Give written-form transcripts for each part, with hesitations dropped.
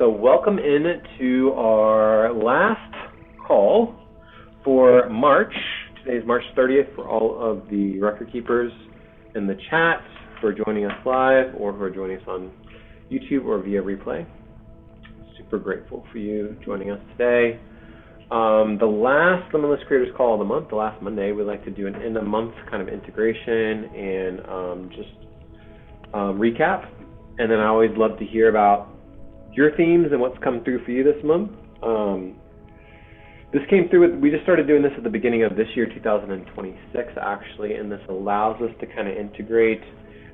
So welcome in to our last call for March. Today is March 30th for all of the record keepers in the chat who are joining us live or who are joining us on YouTube or via replay. Super grateful for you joining us today. The last Limitless Creators Call of the month, the last Monday, we like to do an end-of-month kind of integration and recap. And then I always love to hear about your themes and what's come through for you this month. This came through, we just started doing this at the beginning of this year, 2026 actually, and this allows us to kind of integrate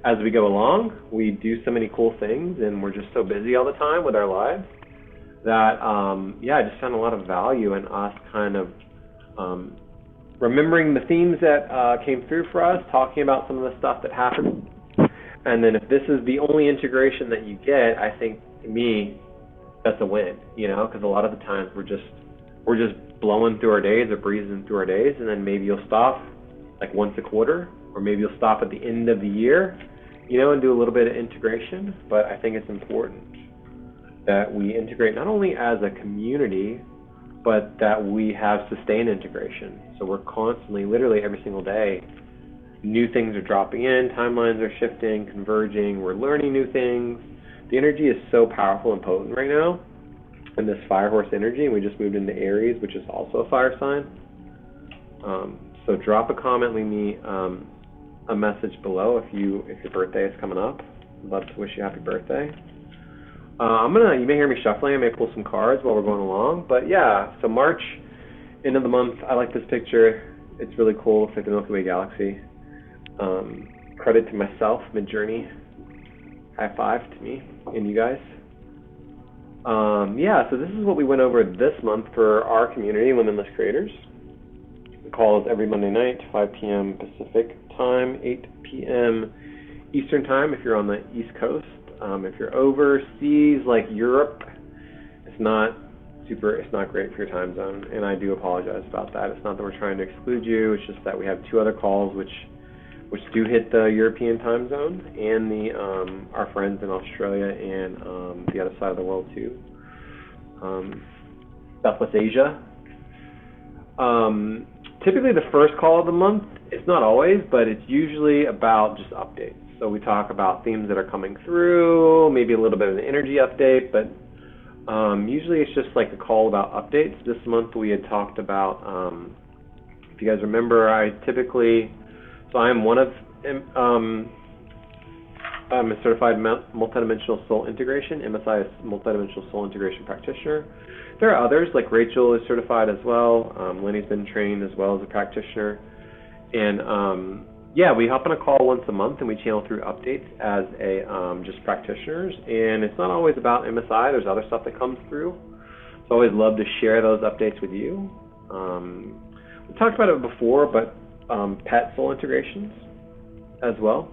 as we go along. We do so many cool things and we're just so busy all the time with our lives that, I just found a lot of value in us kind of remembering the themes that came through for us, talking about some of the stuff that happened. And then if this is the only integration that you get, I think, to me, that's a win, because a lot of the times we're just blowing through our days or breezing through our days, and then maybe you'll stop like once a quarter, or maybe you'll stop at the end of the year, and do a little bit of integration. But I think it's important that we integrate not only as a community, but that we have sustained integration. So we're constantly, literally every single day, new things are dropping in, timelines are shifting, converging, we're learning new things. The energy is so powerful and potent right now, and this fire horse energy, and we just moved into Aries, which is also a fire sign. So drop a comment, leave me a message below if your birthday is coming up. I'd love to wish you a happy birthday. You may hear me shuffling, I may pull some cards while we're going along, but yeah, so March, end of the month, I like this picture. It's really cool. It's like the Milky Way galaxy. Credit to myself, Mid-Journey. High five to me and you guys. So this is what we went over this month for our community, Limitless Creators. The call is every Monday night, 5 p.m. Pacific time, 8 p.m. Eastern time if you're on the East Coast. If you're overseas, like Europe, it's not great for your time zone, and I do apologize about that. It's not that we're trying to exclude you, it's just that we have two other calls which do hit the European time zone and our friends in Australia and the other side of the world too. Southwest Asia. Typically the first call of the month, it's not always, but it's usually about just updates. So we talk about themes that are coming through, maybe a little bit of an energy update, but usually it's just like a call about updates. This month we had talked about, if you guys remember, I'm one of, I'm a certified multidimensional soul integration, MSI is multidimensional soul integration practitioner. There are others, like Rachel is certified as well. Lenny's been trained as well as a practitioner. And we hop on a call once a month and we channel through updates as just practitioners. And it's not always about MSI, there's other stuff that comes through. So I always love to share those updates with you. We talked about it before, but pet soul integrations as well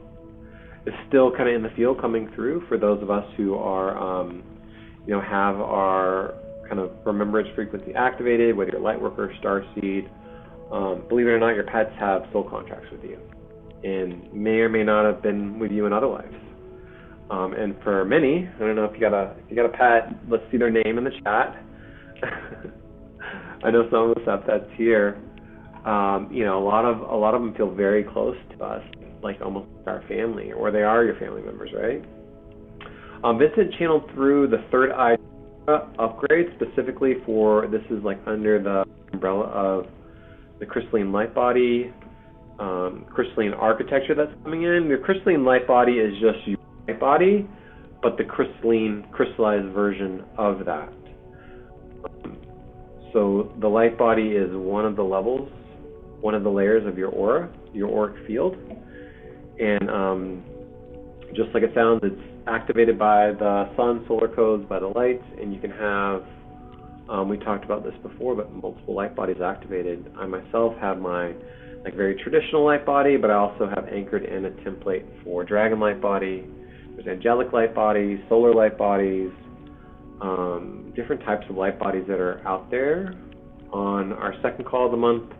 is still kind of in the field coming through for those of us who are, have our kind of remembrance frequency activated, whether you're light worker, starseed. Believe it or not, your pets have soul contracts with you and may or may not have been with you in other lives. And for many, I don't know if you got a pet, let's see their name in the chat. I know some of us have pets here. A lot of them feel very close to us, like almost our family, or they are your family members, right? Vincent channeled through the third eye upgrade specifically for, this is like under the umbrella of the crystalline light body, crystalline architecture that's coming in. The crystalline light body is just your light body, but the crystallized version of that. So the light body is one of the levels, one of the layers of your aura, your auric field. And just like it sounds, it's activated by the sun, solar codes, by the lights, and you can have, we talked about this before, but multiple light bodies activated. I myself have my very traditional light body, but I also have anchored in a template for dragon light body. There's angelic light bodies, solar light bodies, different types of light bodies that are out there. On our second call of the month,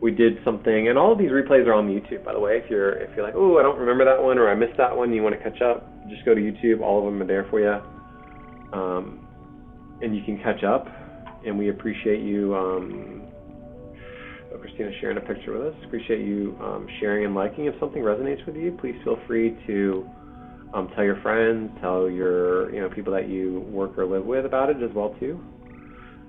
we did something, and all of these replays are on YouTube, by the way. If you're like, oh, I don't remember that one, or I missed that one, you want to catch up, just go to YouTube. All of them are there for you. and you can catch up. And we appreciate you, Christina sharing a picture with us. Appreciate you sharing and liking. If something resonates with you, please feel free to tell your friends, tell your people that you work or live with about it as well too.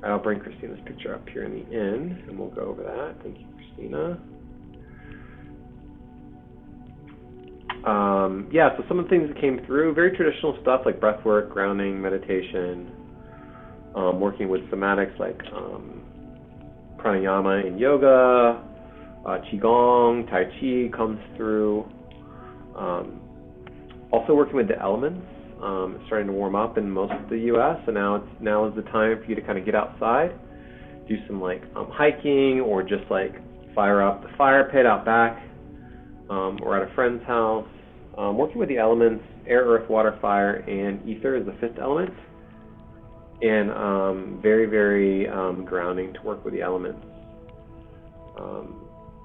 I'll bring Christina's picture up here in the end, and we'll go over that. Thank you, Christina. Yeah, so some of the things that came through, very traditional stuff like breathwork, grounding, meditation, working with somatics like pranayama and yoga, qigong, tai chi comes through. Also working with the elements. It's starting to warm up in most of the U.S., and now is the time for you to kind of get outside, do some like hiking, or just like fire up the fire pit out back, or at a friend's house. Working with the elements, air, earth, water, fire, and ether is the fifth element, and very, very grounding to work with the elements.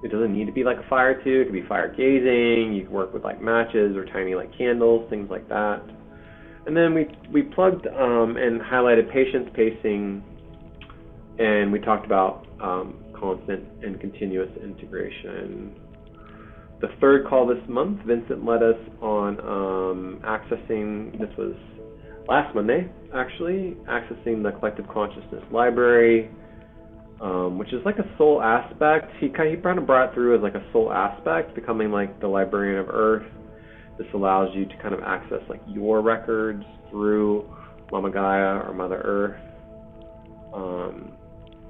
It doesn't need to be like a fire too. It could be fire gazing. You can work with like matches or tiny like candles, things like that. And then we plugged and highlighted patience, pacing, and we talked about constant and continuous integration. The third call this month, Vincent led us on accessing, this was last Monday actually, accessing the collective consciousness library, which is like a soul aspect. He kind of brought it through as like a soul aspect, becoming like the librarian of Earth. This allows you to kind of access like your records through Mama Gaia or Mother Earth.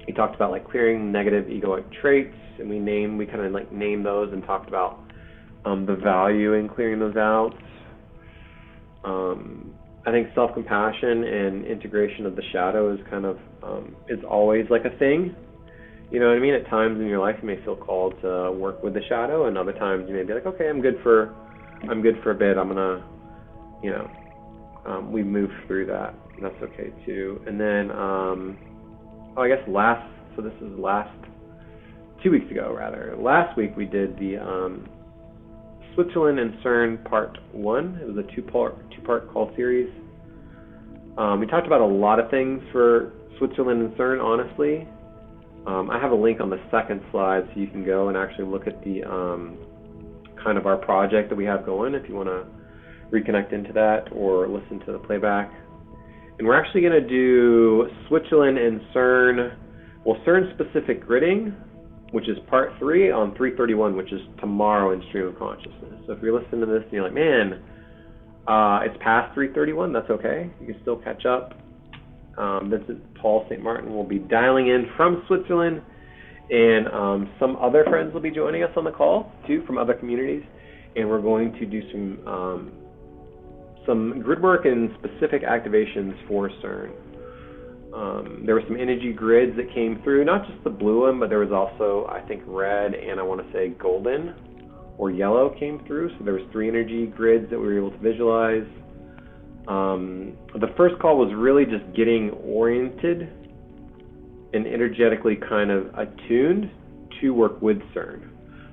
He talked about like clearing negative egoic traits, and we kind of like named those and talked about the value in clearing those out. I think self-compassion and integration of the shadow is kind of is always like a thing. You know what I mean? At times in your life you may feel called to work with the shadow, and other times you may be like, okay, I'm good for a bit. I'm gonna, we move through that. That's okay too. And then, I guess this is 2 weeks ago rather. Last week we did the Switzerland and CERN Part 1. It was a two-part call series. We talked about a lot of things for Switzerland and CERN, honestly. I have a link on the second slide so you can go and actually look at the kind of our project that we have going if you want to reconnect into that or listen to the playback. And we're actually going to do Switzerland and CERN, CERN specific gridding, which is part 3 on 3/31, which is tomorrow in Stream of Consciousness. So if you're listening to this and you're like, man, it's past 3/31, that's okay. You can still catch up. Vincent Paul St. Martin will be dialing in from Switzerland, and some other friends will be joining us on the call too from other communities, and we're going to do some grid work and specific activations for CERN. There were some energy grids that came through, not just the blue one, but there was also, I think, red and I want to say golden or yellow came through. So there was 3 energy grids that we were able to visualize. The first call was really just getting oriented and energetically kind of attuned to work with CERN.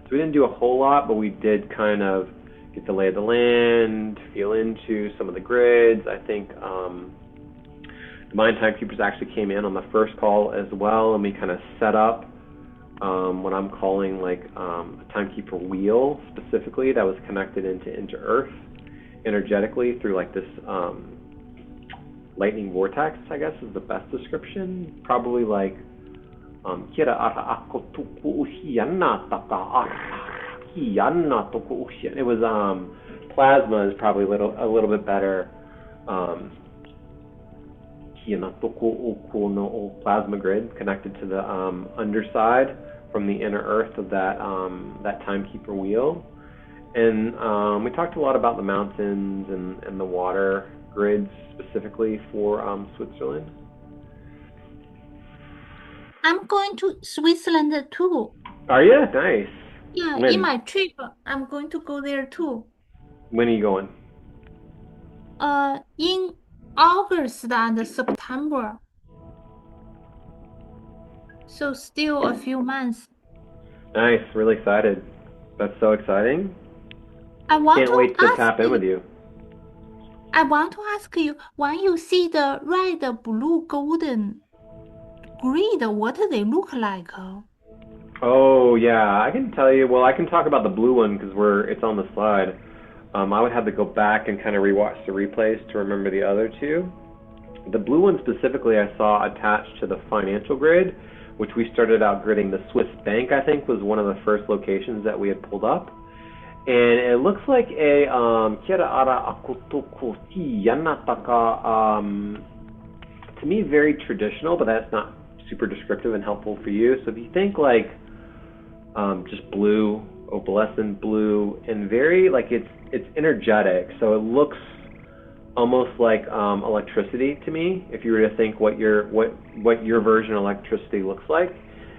So we didn't do a whole lot, but we did kind of get the lay of the land, feel into some of the grids. I think the Mind Timekeepers actually came in on the first call as well, and we kind of set up what I'm calling like a timekeeper wheel specifically that was connected into Earth energetically through like this lightning vortex, I guess is the best description. Probably like it was plasma is probably a little bit better. Plasma grid connected to the underside from the inner earth of that timekeeper wheel. And we talked a lot about the mountains and the water grids specifically for Switzerland. I'm going to Switzerland too. Are you? Nice. Yeah, When? in my trip, I'm going to go there too. When are you going? In August and September. So still a few months. Nice. Really excited. That's so exciting. I want Can't to wait to ask tap in with you. I want to ask you, when you see the red, blue, golden grid, what do they look like? Oh yeah, I can tell you. Well, I can talk about the blue one because it's on the slide. I would have to go back and kind of rewatch the replays to remember the other two. The blue one specifically I saw attached to the financial grid, which we started out gridding. The Swiss bank, I think, was one of the first locations that we had pulled up. And it looks like a Kira ara akotoko ti yanataka, to me very traditional, but that's not super descriptive and helpful for you. So if you think like just blue, opalescent blue, and very like it's energetic, so it looks almost like electricity to me. If you were to think what your version of electricity looks like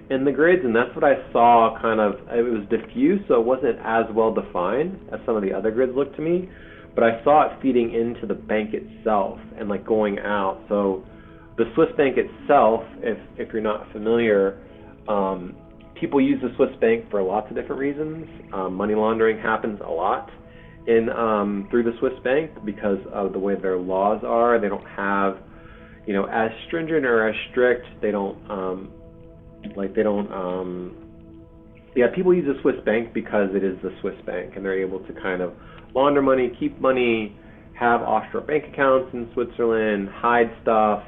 in the grids, and that's what I saw. Kind of, it was diffuse, so it wasn't as well defined as some of the other grids looked to me. But I saw it feeding into the bank itself and like going out. So the Swiss bank itself, if you're not familiar, people use the Swiss bank for lots of different reasons. Money laundering happens a lot in through the Swiss bank because of the way their laws are. They don't have, as stringent or as strict. They don't people use the Swiss bank because it is the Swiss bank, and they're able to kind of launder money, keep money, have offshore bank accounts in Switzerland, hide stuff,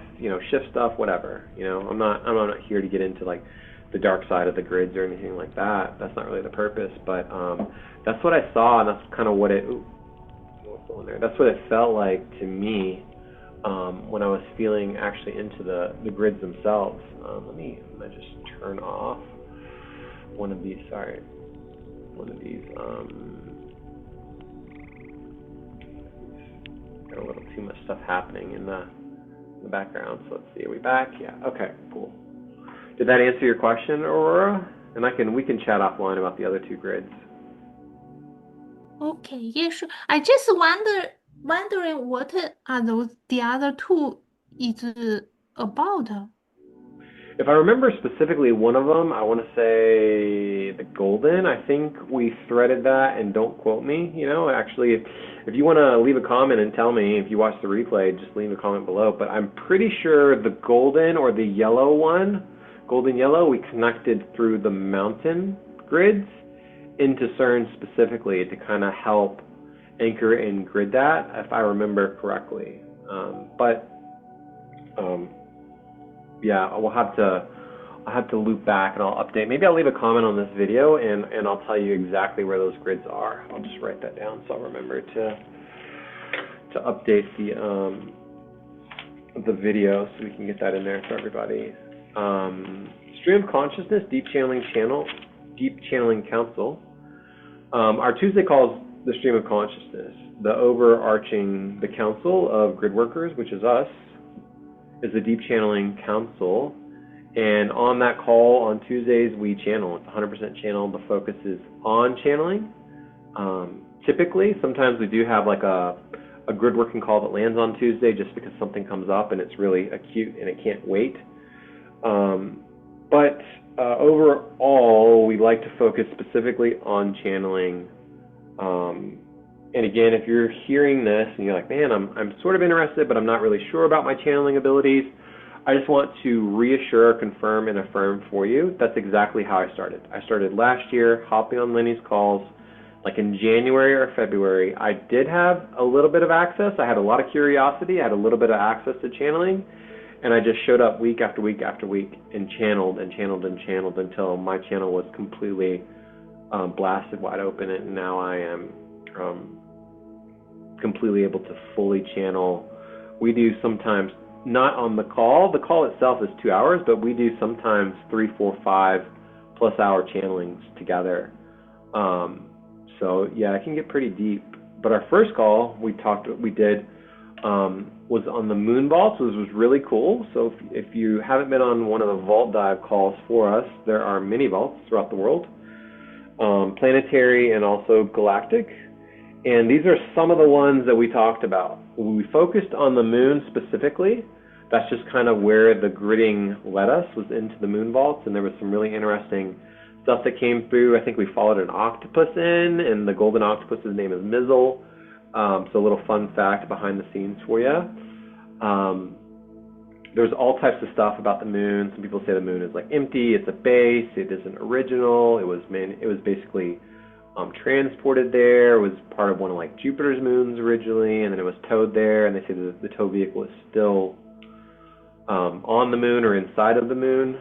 shift stuff, whatever. I'm not here to get into like the dark side of the grids or anything like that. That's not really the purpose, but that's what I saw, and that's kind of what that's what it felt like to me when I was feeling actually into the grids themselves. Let me just turn off one of these. Got a little too much stuff happening in the background. So let's see. Are we back? Yeah. Okay. Cool. Did that answer your question, Aurora? And we can chat offline about the other two grids. Okay, yeah, sure. I just wondering what are the other two is about. If I remember specifically one of them, I want to say the golden. I think we threaded that, and don't quote me. Actually, if you want to leave a comment and tell me if you watch the replay, just leave a comment below. But I'm pretty sure the golden or the yellow one, golden yellow, we connected through the mountain grids into CERN specifically to kind of help anchor and grid that, if I remember correctly. Yeah, I'll have to loop back and I'll update. Maybe I'll leave a comment on this video and I'll tell you exactly where those grids are. I'll just write that down so I'll remember to update the video so we can get that in there for everybody. Stream of Consciousness, Deep Channeling Council. Our Tuesday calls the Stream of Consciousness. The council of grid workers, which is us, is the Deep Channeling Council. And on that call on Tuesdays, we channel. It's 100% channel. The focus is on channeling. Typically, sometimes we do have like a grid working call that lands on Tuesday just because something comes up and it's really acute and it can't wait. But overall, we like to focus specifically on channeling. And again, if you're hearing this and you're like, man, I'm sort of interested, but I'm not really sure about my channeling abilities, I just want to reassure, confirm, and affirm for you. That's exactly how I started. I started last year, hopping on Lenny's calls, like in January or February. I did have a little bit of access. I had a lot of curiosity. I had a little bit of access to channeling. And I just showed up week after week after week and channeled and channeled and channeled until my channel was completely blasted wide open. And now I am completely able to fully channel. We do sometimes, not on the call itself is 2 hours, but we do sometimes 3, 4, 5+ hour channelings together. So yeah, it can get pretty deep. But our first call we did was on the moon vaults, which was really cool. So if you haven't been on one of the vault dive calls for us, there are many vaults throughout the world, Planetary and also Galactic. And these are some of the ones that we talked about. We focused on the moon specifically. That's just kind of where the gridding led us, was into the moon vaults, and there was some really interesting stuff that came through. I think we followed an octopus in, and the golden octopus's name is Mizzle. So a little fun fact behind the scenes for you. There's all types of stuff about the moon. Some people say the moon is like empty, it's a base, it isn't original. It was basically transported there. It was part of one of like Jupiter's moons originally, and then it was towed there. And they say that the tow vehicle is still on the moon or inside of the moon.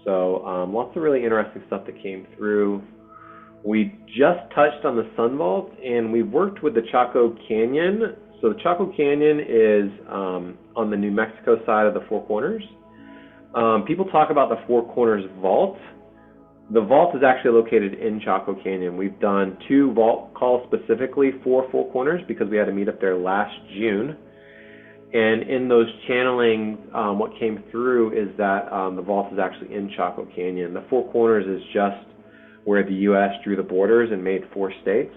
So lots of really interesting stuff that came through. We just touched on the Sun Vault, and we've worked with the Chaco Canyon. So the Chaco Canyon is on the New Mexico side of the Four Corners. People talk about the Four Corners Vault. The vault is actually located in Chaco Canyon. We've done 2 vault calls specifically for Four Corners because we had to meet up there last June. And in those channelings, what came through is that the vault is actually in Chaco Canyon. The Four Corners is just where the U.S. drew the borders and made 4 states.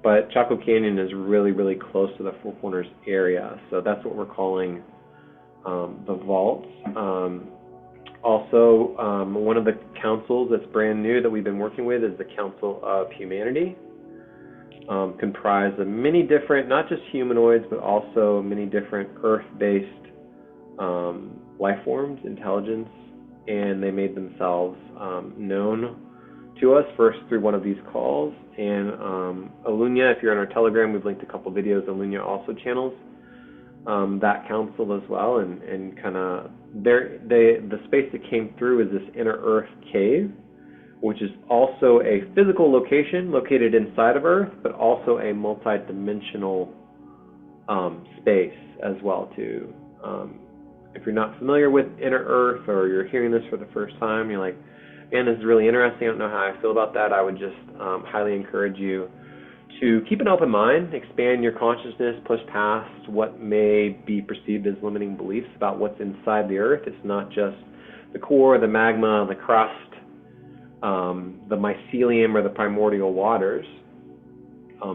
But Chaco Canyon is really, really close to the Four Corners area. So that's what we're calling the vault. Also, one of the councils that's brand new that we've been working with is the Council of Humanity. Comprised of many different, not just humanoids, but also many different Earth-based life forms, intelligence, and they made themselves known to us first through one of these calls. And Alunya, if you're on our Telegram, we've linked a couple videos. Alunya also channels that council as well, and kind of the space that came through is this inner Earth cave, which is also a physical location located inside of Earth, but also a multi-dimensional space as well too. If you're not familiar with inner Earth, or you're hearing this for the first time, you're like, man, this is really interesting, I don't know how I feel about that, I would just highly encourage you to keep an open mind, expand your consciousness, push past what may be perceived as limiting beliefs about what's inside the Earth. It's not just the core, the magma, the crust, the mycelium, or the primordial waters.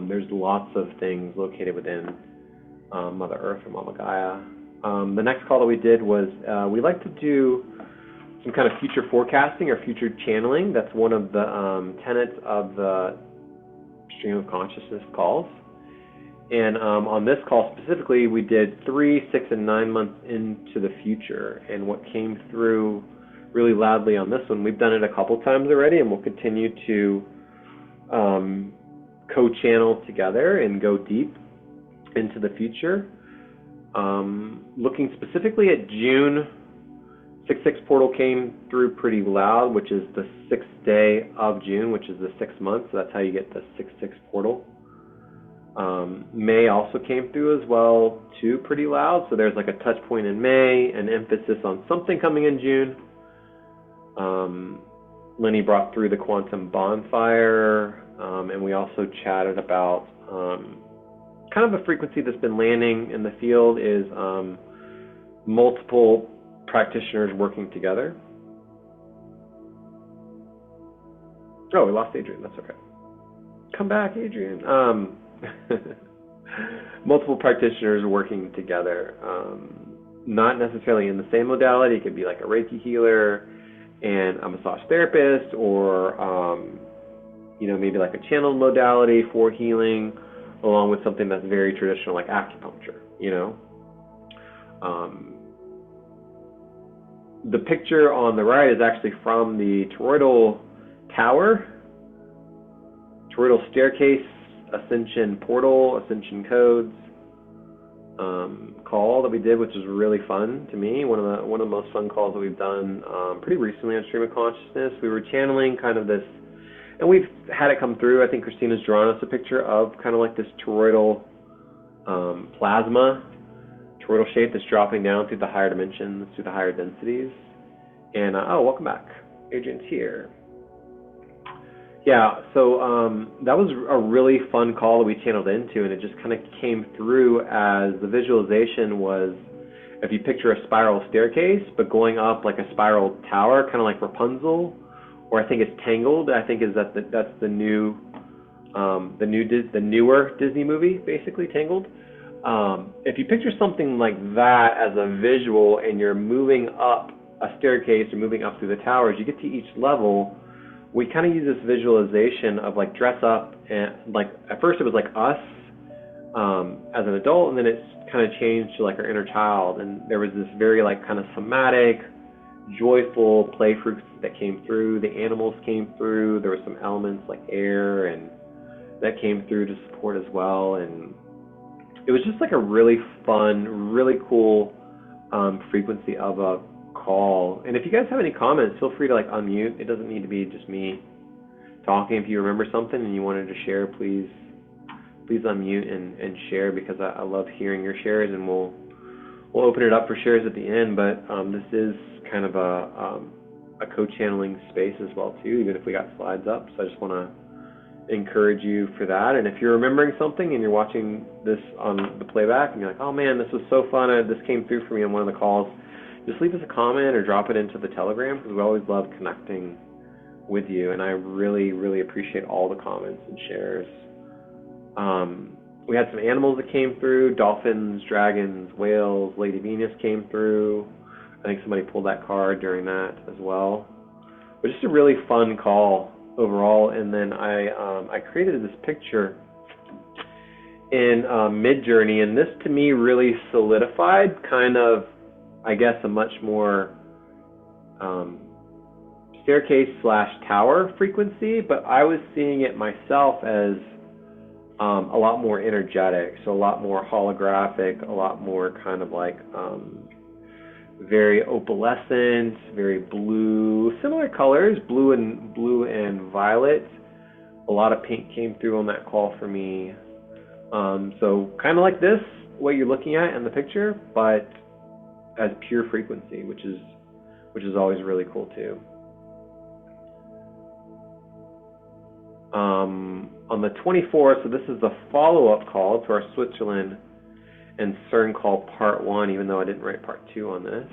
There's lots of things located within Mother Earth or Mama Gaia. The next call that we did was we like to do some kind of future forecasting or future channeling. That's one of the tenets of the stream of consciousness calls. And on this call specifically, we did 3, 6, and 9 months into the future. And what came through really loudly on this one, we've done it a couple times already, and we'll continue to co-channel together and go deep into the future. Looking specifically at June, 6-6 portal came through pretty loud, which is the 6th day of June, which is the 6th month, so that's how you get the 6-6 portal. May also came through as well, too, pretty loud, so there's like a touch point in May, an emphasis on something coming in June. Lenny brought through the quantum bonfire, and we also chatted about kind of a frequency that's been landing in the field is multiple practitioners working together. Oh, we lost Adrian. That's okay. Come back, Adrian. Multiple practitioners working together. Not necessarily in the same modality. It could be like a Reiki healer and a massage therapist, or maybe like a channeled modality for healing, along with something that's very traditional like acupuncture. The picture on the right is actually from the toroidal tower, toroidal staircase, ascension portal, ascension codes call that we did, which was really fun to me. One of the most fun calls that we've done pretty recently on Stream of Consciousness. We were channeling kind of this, and we've had it come through. I think Christina's drawn us a picture of kind of like this toroidal plasma, toroidal shape that's dropping down through the higher dimensions, through the higher densities. And welcome back. Adrian's here. Yeah, so that was a really fun call that we channeled into, and it just kind of came through as the visualization was, if you picture a spiral staircase, but going up like a spiral tower, kind of like Rapunzel, or I think it's Tangled. I think that's the newer Disney movie, basically, Tangled. If you picture something like that as a visual, and you're moving up a staircase or moving up through the towers, you get to each level. We kind of use this visualization of like dress up, and like at first it was like us as an adult, and then it's kind of changed to like our inner child, and there was this very like kind of somatic, joyful play fruits that came through. The animals came through. There were some elements like air and that came through to support as well, and it was just like a really fun, really cool frequency of a call. And if you guys have any comments, feel free to like unmute. It doesn't need to be just me talking. If you remember something and you wanted to share, please unmute and share, because I love hearing your shares, and we'll open it up for shares at the end. But this is kind of a co-channeling space as well too, even if we got slides up. So I just want to encourage you for that. And if you're remembering something and you're watching this on the playback and you're like, oh man, this was so fun, this came through for me on one of the calls, just leave us a comment or drop it into the Telegram, because we always love connecting with you, and I really, really appreciate all the comments and shares. We had some animals that came through: dolphins, dragons, whales. Lady Venus came through. I think somebody pulled that card during that as well. But just a really fun call overall. And then I created this picture in Mid-Journey, and this to me really solidified kind of, I guess, a much more staircase/tower frequency, but I was seeing it myself as a lot more energetic, so a lot more holographic, a lot more kind of like very opalescent, very blue, similar colors, blue and violet. A lot of pink came through on that call for me. So kind of like this, what you're looking at in the picture, but as pure frequency, which is always really cool too. On the 24th, so this is the follow-up call to our Switzerland and CERN call part 1, even though I didn't write part 2 on this.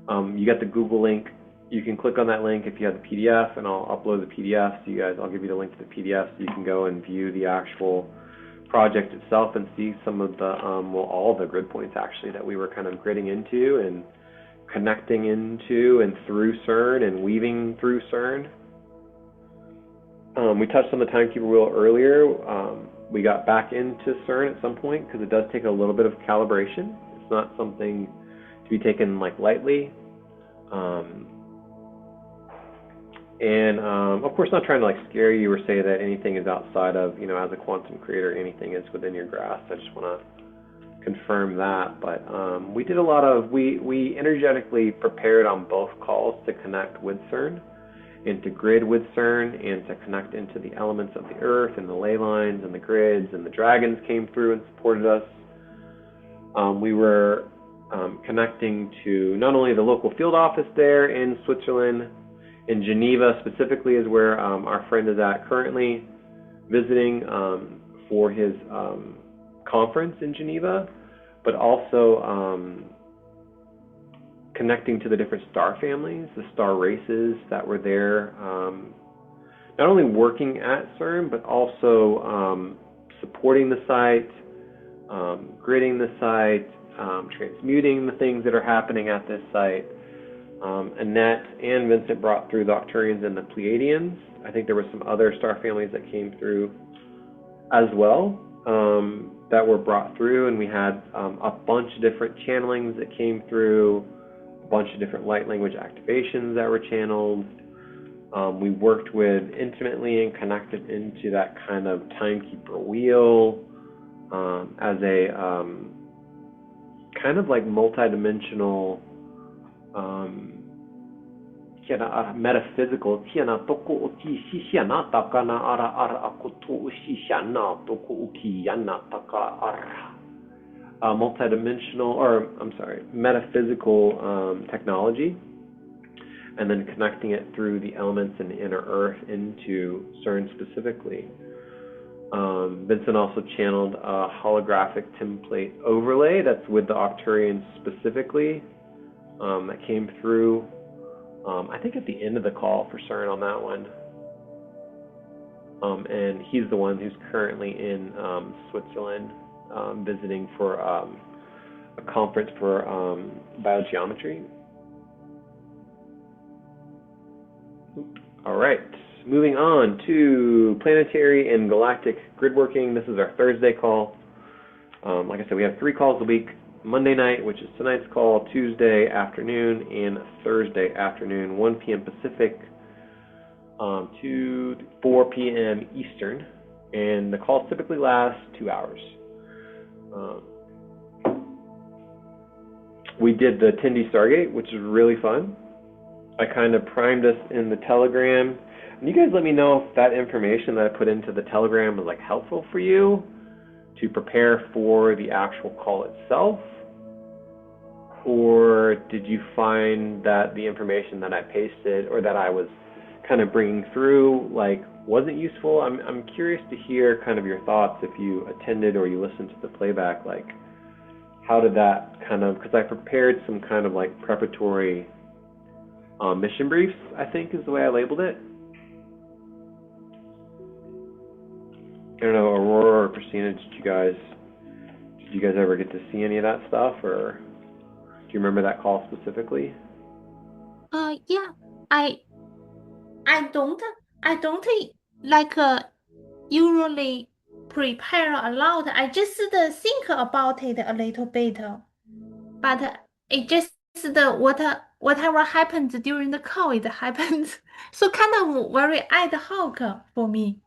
You got the Google link. You can click on that link if you have the PDF, and I'll upload the PDF to you guys. I'll give you the link to the PDF so you can go and view the actual project itself and see some of the, all of the grid points actually that we were kind of gridding into and connecting into and through CERN and weaving through CERN. We touched on the timekeeper wheel earlier. We got back into CERN at some point because it does take a little bit of calibration. It's not something to be taken like lightly. Of course, not trying to like scare you or say that anything is outside of, as a quantum creator, anything is within your grasp. I just want to confirm that. But we did a lot of, we energetically prepared on both calls to connect with CERN, and to grid with CERN, and to connect into the elements of the earth and the ley lines and the grids, and the dragons came through and supported us. We were connecting to not only the local field office there in Switzerland, in Geneva specifically is where our friend is at currently visiting for his conference in Geneva, but also connecting to the different star families, the star races that were there, not only working at CERN, but also supporting the site, gridding the site, transmuting the things that are happening at this site. Annette and Vincent brought through the Octurians and the Pleiadians. I think there were some other star families that came through as well, that were brought through, and we had a bunch of different channelings that came through, a bunch of different light language activations that were channeled. We worked with intimately and connected into that kind of timekeeper wheel as a kind of like multidimensional metaphysical metaphysical technology, and then connecting it through the elements in the inner earth into CERN specifically. Vincent also channeled a holographic template overlay that's with the Octurians specifically, that came through, I think at the end of the call for CERN on that one. And he's the one who's currently in Switzerland visiting for a conference for biogeometry. All right, moving on to Planetary and Galactic grid working. This is our Thursday call. Like I said, we have 3 calls a week. Monday night, which is tonight's call, Tuesday afternoon, and Thursday afternoon, 1 p.m. Pacific to 4 p.m. Eastern. And the calls typically last 2 hours. We did the Tindy Stargate, which is really fun. I kind of primed us in the Telegram. And you guys let me know if that information that I put into the Telegram was like helpful for you to prepare for the actual call itself, or did you find that the information that I pasted or that I was kind of bringing through like wasn't useful? I'm curious to hear kind of your thoughts if you attended or you listened to the playback. Like, how did that kind of, because I prepared some kind of like preparatory mission briefs, I think is the way I labeled it. I don't know, Aurora or Christina, did you guys ever get to see any of that stuff, or do you remember that call specifically? Yeah, I I don't like usually prepare a lot. I just think about it a little bit, but it just whatever happens during the call, it happens. So kind of very ad hoc for me.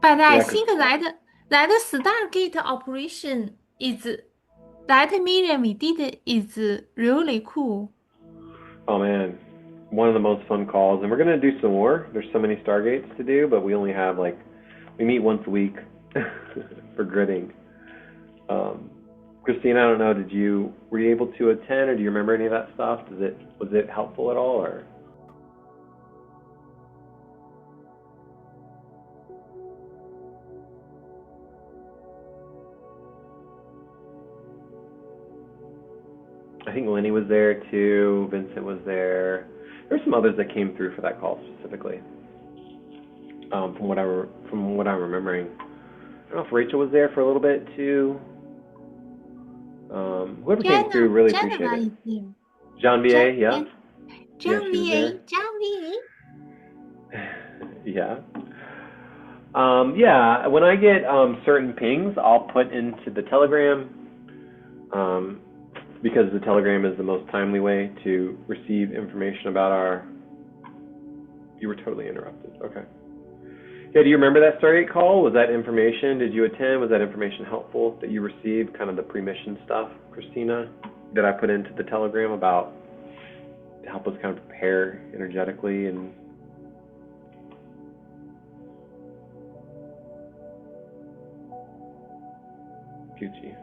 But I Yeah, 'cause think that Stargate operation is that mission we did is really cool. oh man, one of the most fun calls, and we're gonna do some more. There's so many Stargates to do, but we only have we meet once a week for gridding. Christina, I don't know, were you able to attend, or do you remember any of that stuff? Was it helpful at all, or? I think Lenny was there too. Vincent was there. There were some others that came through for that call specifically. From what I'm remembering. I don't know if Rachel was there for a little bit too. Whoever came through, really appreciate it. Is there. Janvier, yeah. Yeah, she was there. Janvier. Yeah. Yeah, when I get certain pings, I'll put into the Telegram, because the Telegram is the most timely way to receive information about our... You were totally interrupted. Okay. Yeah, do you remember that Stargate call? Was that information, did you attend? Was that information helpful that you received, kind of the pre-mission stuff, Christina, that I put into the Telegram about to help us kind of prepare energetically and... Gucci.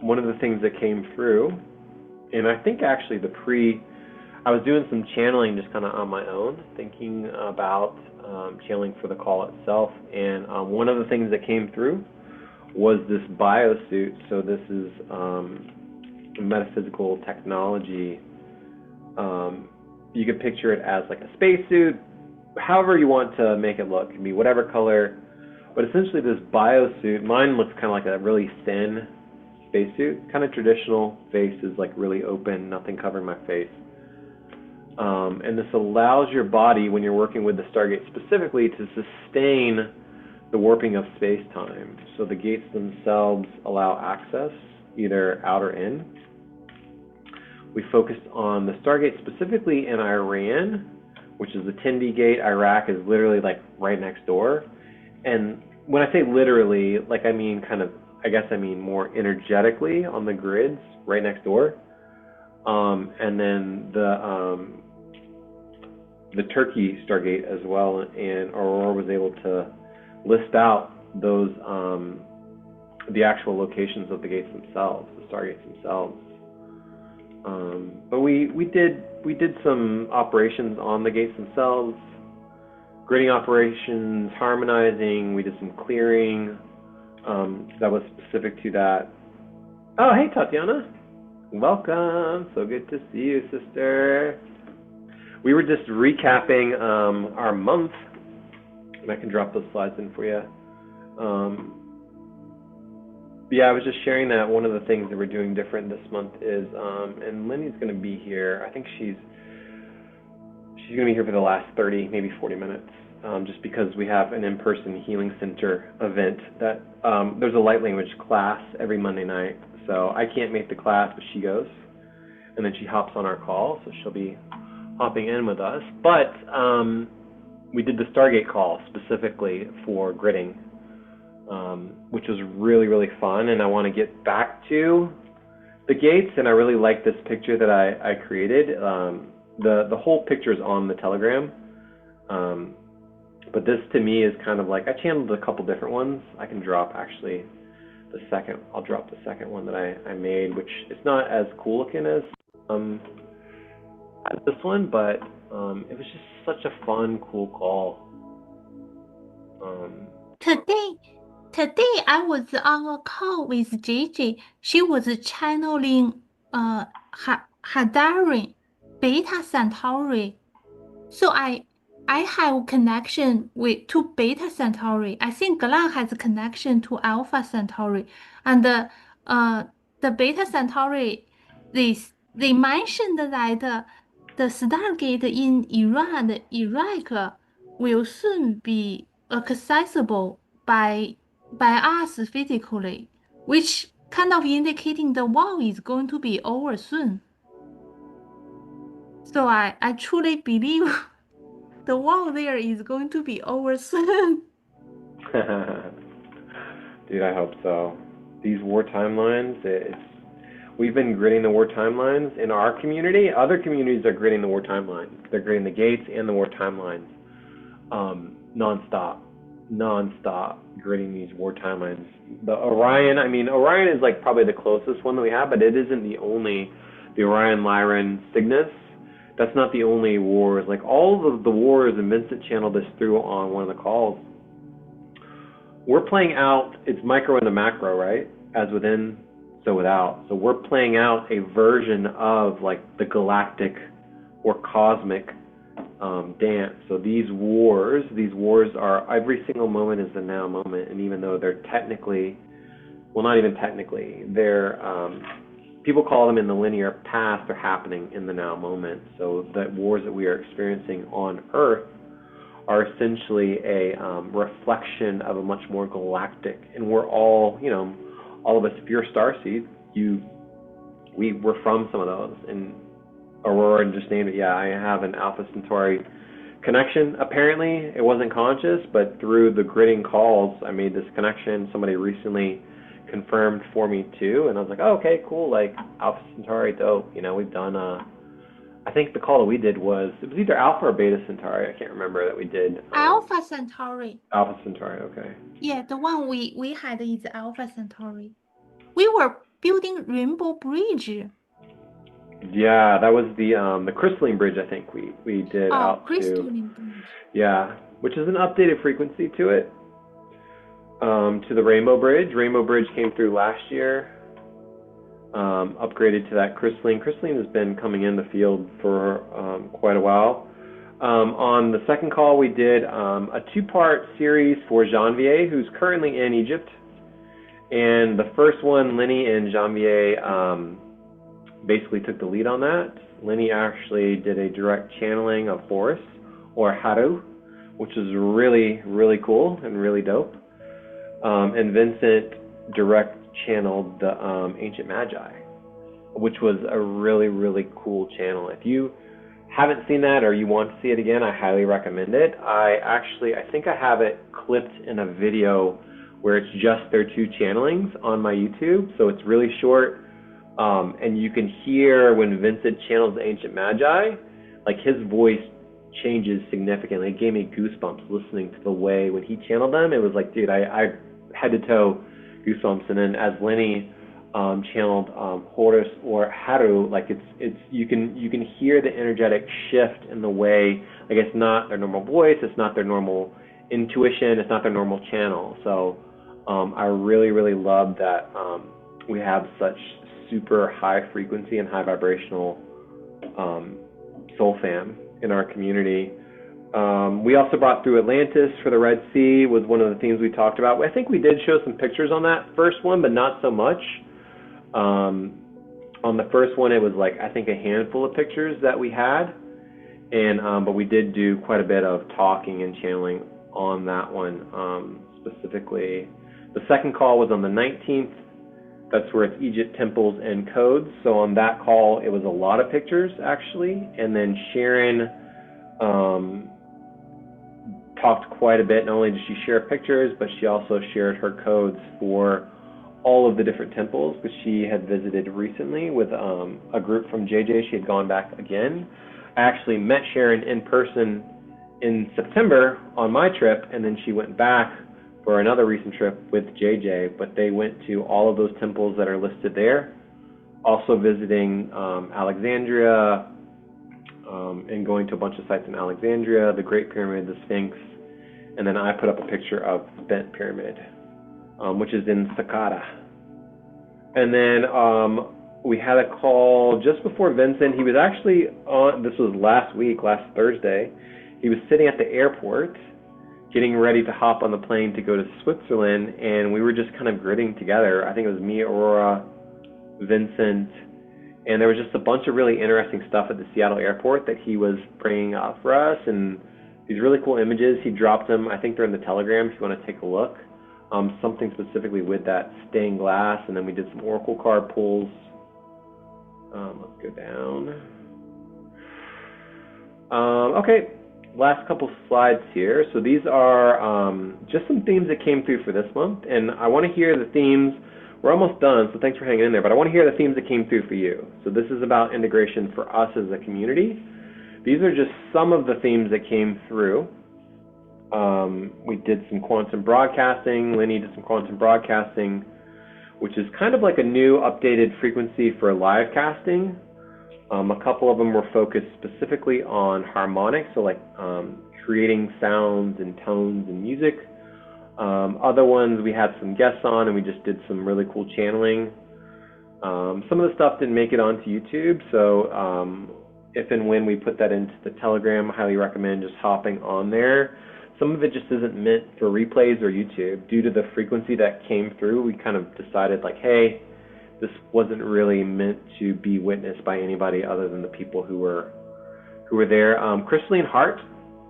One of the things that came through, and I think actually I was doing some channeling just kind of on my own, thinking about channeling for the call itself, and one of the things that came through was this biosuit. So this is metaphysical technology. You could picture it as like a spacesuit, however you want to make it look. It can be whatever color, but essentially this biosuit, mine looks kind of like a really thin spacesuit, kind of traditional. Face is like really open, nothing covering my face. And this allows your body, when you're working with the Stargate specifically, to sustain the warping of space-time. So the gates themselves allow access, either out or in. We focused on the Stargate specifically in Iran, which is the Tindy Gate. Iraq is literally like right next door. And when I say literally, like I mean more energetically on the grids right next door. And then the Turkey Stargate as well, and Aurora was able to list out those the actual locations of the gates themselves, the Stargates themselves. But we did some operations on the gates themselves, gridding operations, harmonizing. We did some clearing that was specific to that. Oh, hey Tatiana, welcome. So good to see you, sister. We were just recapping our month, and I can drop those slides in for you. Yeah, I was just sharing that one of the things that we're doing different this month is, and Lenny's going to be here. I think she's going to be here for the last 30, maybe 40 minutes, just because we have an in-person healing center event that there's a light language class every Monday night. So I can't make the class, but she goes, and then she hops on our call, so she'll be hopping in with us. But we did the Stargate call specifically for gridding, which was really, really fun, and I want to get back to the gates, and I really like this picture that I created. The whole picture is on the Telegram, but this to me is kind of like, I channeled a couple different ones. I can drop actually I'll drop the second one that I made, which is not as cool looking as this one, but it was just such a fun, cool call. Today I was on a call with JJ. She was channeling Hadarian, Beta Centauri. So I have connection to Beta Centauri. I think Glenn has a connection to Alpha Centauri, and the Beta Centauri, they mentioned that the Stargate in Iran and Iraq will soon be accessible by us physically, which kind of indicating the war is going to be over soon. So I truly believe the war there is going to be over soon. Dude, I hope so. These war timelines, we've been gridding the war timelines in our community. Other communities are gridding the war timelines. They're gridding the gates and the war timelines nonstop gridding these war timelines. The Orion is like probably the closest one that we have, but it isn't the Orion, Lyran, Cygnus. That's not the only wars. Like all of the wars, and Vincent channeled this through on one of the calls. We're playing out, it's micro into macro, right? As within, so without. So we're playing out a version of like the galactic or cosmic dance. So these wars are, every single moment is the now moment. And even though they're technically, well, not even technically, they're, people call them in the linear past, they're happening in the now moment. So the wars that we are experiencing on Earth are essentially a reflection of a much more galactic, and we're all, all of us, if you're a starseed, we're from some of those. And Aurora just named it, yeah, I have an Alpha Centauri connection. Apparently, it wasn't conscious, but through the gridding calls, I made this connection. Somebody recently confirmed for me too, and I was like, oh, okay, cool, like Alpha Centauri, dope. We've done I think the call that we did it was either Alpha or Beta Centauri. I can't remember that we did. Alpha Centauri. Alpha Centauri, okay. Yeah, the one we had is Alpha Centauri. We were building Rainbow Bridge. Yeah, that was the crystalline bridge. I think we did out crystalline bridge. Yeah, which is an updated frequency to it. To the Rainbow Bridge. Rainbow Bridge came through last year. Upgraded to that crystalline. Crystalline has been coming in the field for quite a while. On the second call, we did a two-part series for Janvier, who's currently in Egypt. And the first one, Lenny and Janvier basically took the lead on that. Lenny actually did a direct channeling of Horus, or Haru, which is really, really cool and really dope. And Vincent direct channeled the Ancient Magi, which was a really, really cool channel. If you haven't seen that or you want to see it again, I highly recommend it. I think I have it clipped in a video where it's just their two channelings on my YouTube, so it's really short, and you can hear when Vincent channels the Ancient Magi, like his voice changes significantly. It gave me goosebumps listening to the way when he channeled them. It was like, dude, I head to toe goosebumps. And then as Lenny channeled Horus or Haru, like it's you can hear the energetic shift in the way, like it's not their normal voice, it's not their normal intuition, it's not their normal channel. So I really, really love that we have such super high frequency and high vibrational soul fam in our community. We also brought through Atlantis for the Red Sea, was one of the themes we talked about. I think we did show some pictures on that first one, but not so much. On the first one, it was like, I think, a handful of pictures that we had. But we did do quite a bit of talking and channeling on that one, specifically. The second call was on the 19th. That's where it's Egypt, temples, and codes. So on that call, it was a lot of pictures, actually. And then Sharon talked quite a bit. Not only did she share pictures, but she also shared her codes for all of the different temples, because she had visited recently with a group from JJ. She had gone back again. I actually met Sharon in person in September on my trip, and then she went back for another recent trip with JJ, but they went to all of those temples that are listed there, also visiting Alexandria, and going to a bunch of sites in Alexandria, the Great Pyramid, the Sphinx, and then I put up a picture of the Bent Pyramid, which is in Saqqara. And then we had a call just before Vincent. He was actually on, this was last week, last Thursday. He was sitting at the airport getting ready to hop on the plane to go to Switzerland, and we were just kind of gritting together. I think it was me, Aurora, Vincent, and there was just a bunch of really interesting stuff at the Seattle airport that he was bringing up for us, and these really cool images. He dropped them, I think they're in the Telegram if you want to take a look. Something specifically with that stained glass, and then we did some oracle card pulls. Let's go down. Okay, last couple slides here. So these are just some themes that came through for this month, and I want to hear the themes. We're almost done, so thanks for hanging in there, but I want to hear the themes that came through for you. So this is about integration for us as a community. These are just some of the themes that came through. We did some quantum broadcasting. Lenny did some quantum broadcasting, which is kind of like a new updated frequency for live casting. A couple of them were focused specifically on harmonics, so like creating sounds and tones and music. Other ones we had some guests on, and we just did some really cool channeling. Some of the stuff didn't make it onto YouTube, so if and when we put that into the Telegram, I highly recommend just hopping on there. Some of it just isn't meant for replays or YouTube. Due to the frequency that came through, we kind of decided like, hey, this wasn't really meant to be witnessed by anybody other than the people who were there. Crystalline Heart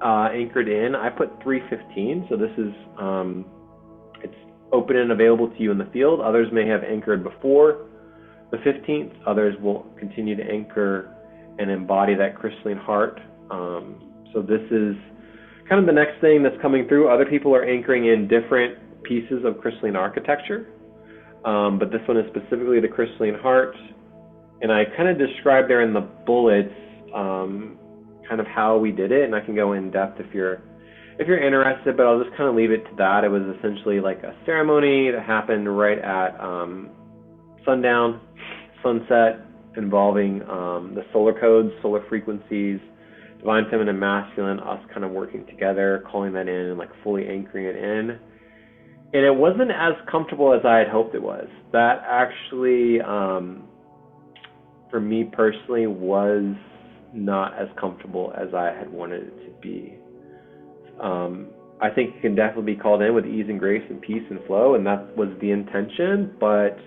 anchored in. I put 3:15, so this is it's open and available to you in the field. Others may have anchored before the 15th. Others will continue to anchor and embody that crystalline heart. So this is kind of the next thing that's coming through. Other people are anchoring in different pieces of crystalline architecture, but this one is specifically the crystalline heart. And I kind of described there in the bullets kind of how we did it, and I can go in depth if you're interested, but I'll just kind of leave it to that. It was essentially like a ceremony that happened right at sundown, sunset, involving the solar codes, solar frequencies, divine feminine, masculine, us kind of working together, calling that in and like fully anchoring it in. And it wasn't as comfortable as I had hoped it was. That actually, for me personally, was not as comfortable as I had wanted it to be. I think it can definitely be called in with ease and grace and peace and flow, and that was the intention. But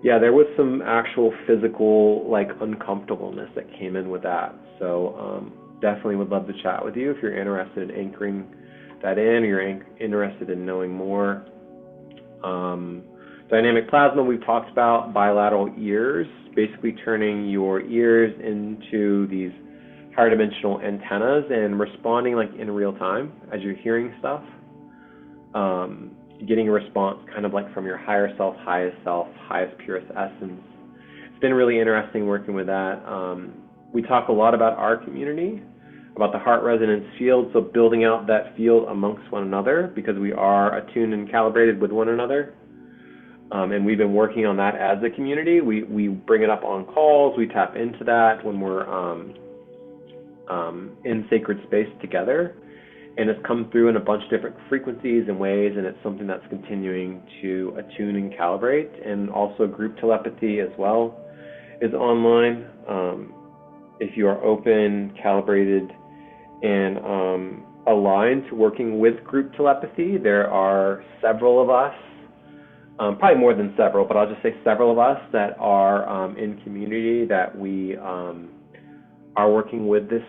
yeah, there was some actual physical like uncomfortableness that came in with that. So definitely would love to chat with you if you're interested in anchoring that in, or you're interested in knowing more. Dynamic plasma, we've talked about bilateral ears, basically turning your ears into these higher dimensional antennas and responding like in real time as you're hearing stuff. Getting a response kind of like from your higher self, highest, purest essence. It's been really interesting working with that. We talk a lot about our community, about the heart resonance field, so building out that field amongst one another because we are attuned and calibrated with one another. And we've been working on that as a community. We bring it up on calls, we tap into that when we're in sacred space together. And it's come through in a bunch of different frequencies and ways, and it's something that's continuing to attune and calibrate. And also group telepathy as well is online. If you are open, calibrated, and aligned to working with group telepathy. There are several of us, probably more than several, but I'll just say several of us that are in community that we are working with this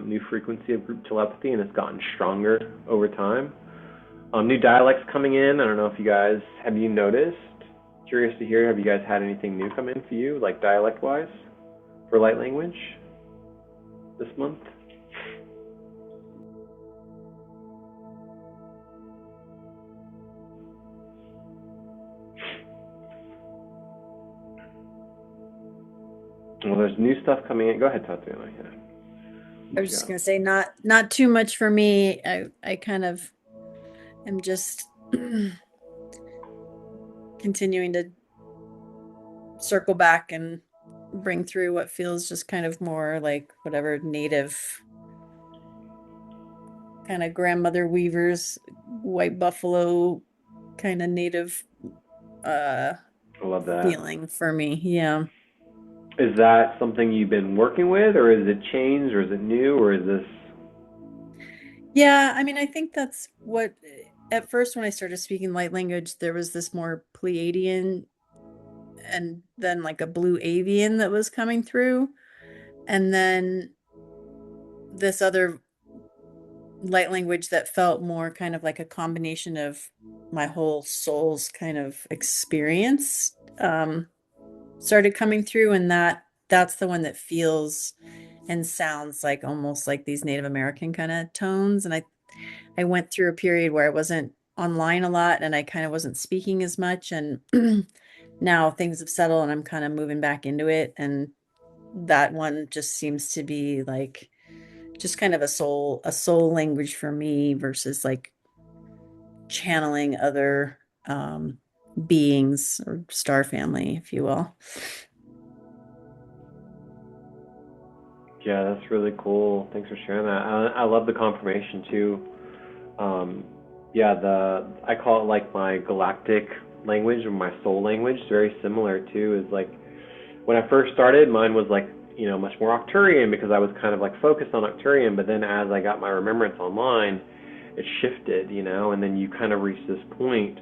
new frequency of group telepathy, and it's gotten stronger over time. New dialects coming in. I don't know if you guys, have you noticed? Curious to hear, have you guys had anything new come in for you, like dialect-wise, for light language this month? Well, there's new stuff coming in. Go ahead, Tatiana. Yeah. I was just gonna say not too much for me. I kind of am just continuing to circle back and bring through what feels just kind of more like whatever native kind of grandmother weavers, white buffalo kind of native I love that. feeling for me. Yeah. Is that something you've been working with, or is it changed, or is it new, or is this? Yeah, I mean, I think that's what at first when I started speaking light language, there was this more Pleiadian and then like a blue avian that was coming through. And then this other light language that felt more kind of like a combination of my whole soul's kind of experience started coming through, and that's the one that feels and sounds like almost like these Native American kind of tones. And I went through a period where I wasn't online a lot and I kind of wasn't speaking as much, and now things have settled and I'm kind of moving back into it, and that one just seems to be like just kind of a soul language for me versus like channeling other beings or star family, if you will. Yeah, that's really cool. Thanks for sharing that. I love the confirmation too. Yeah, I call it like my galactic language or my soul language. Very similar too. Is like when I first started, mine was like much more Arcturian because I was kind of like focused on Arcturian. But then as I got my remembrance online, it shifted, and then you kind of reach this point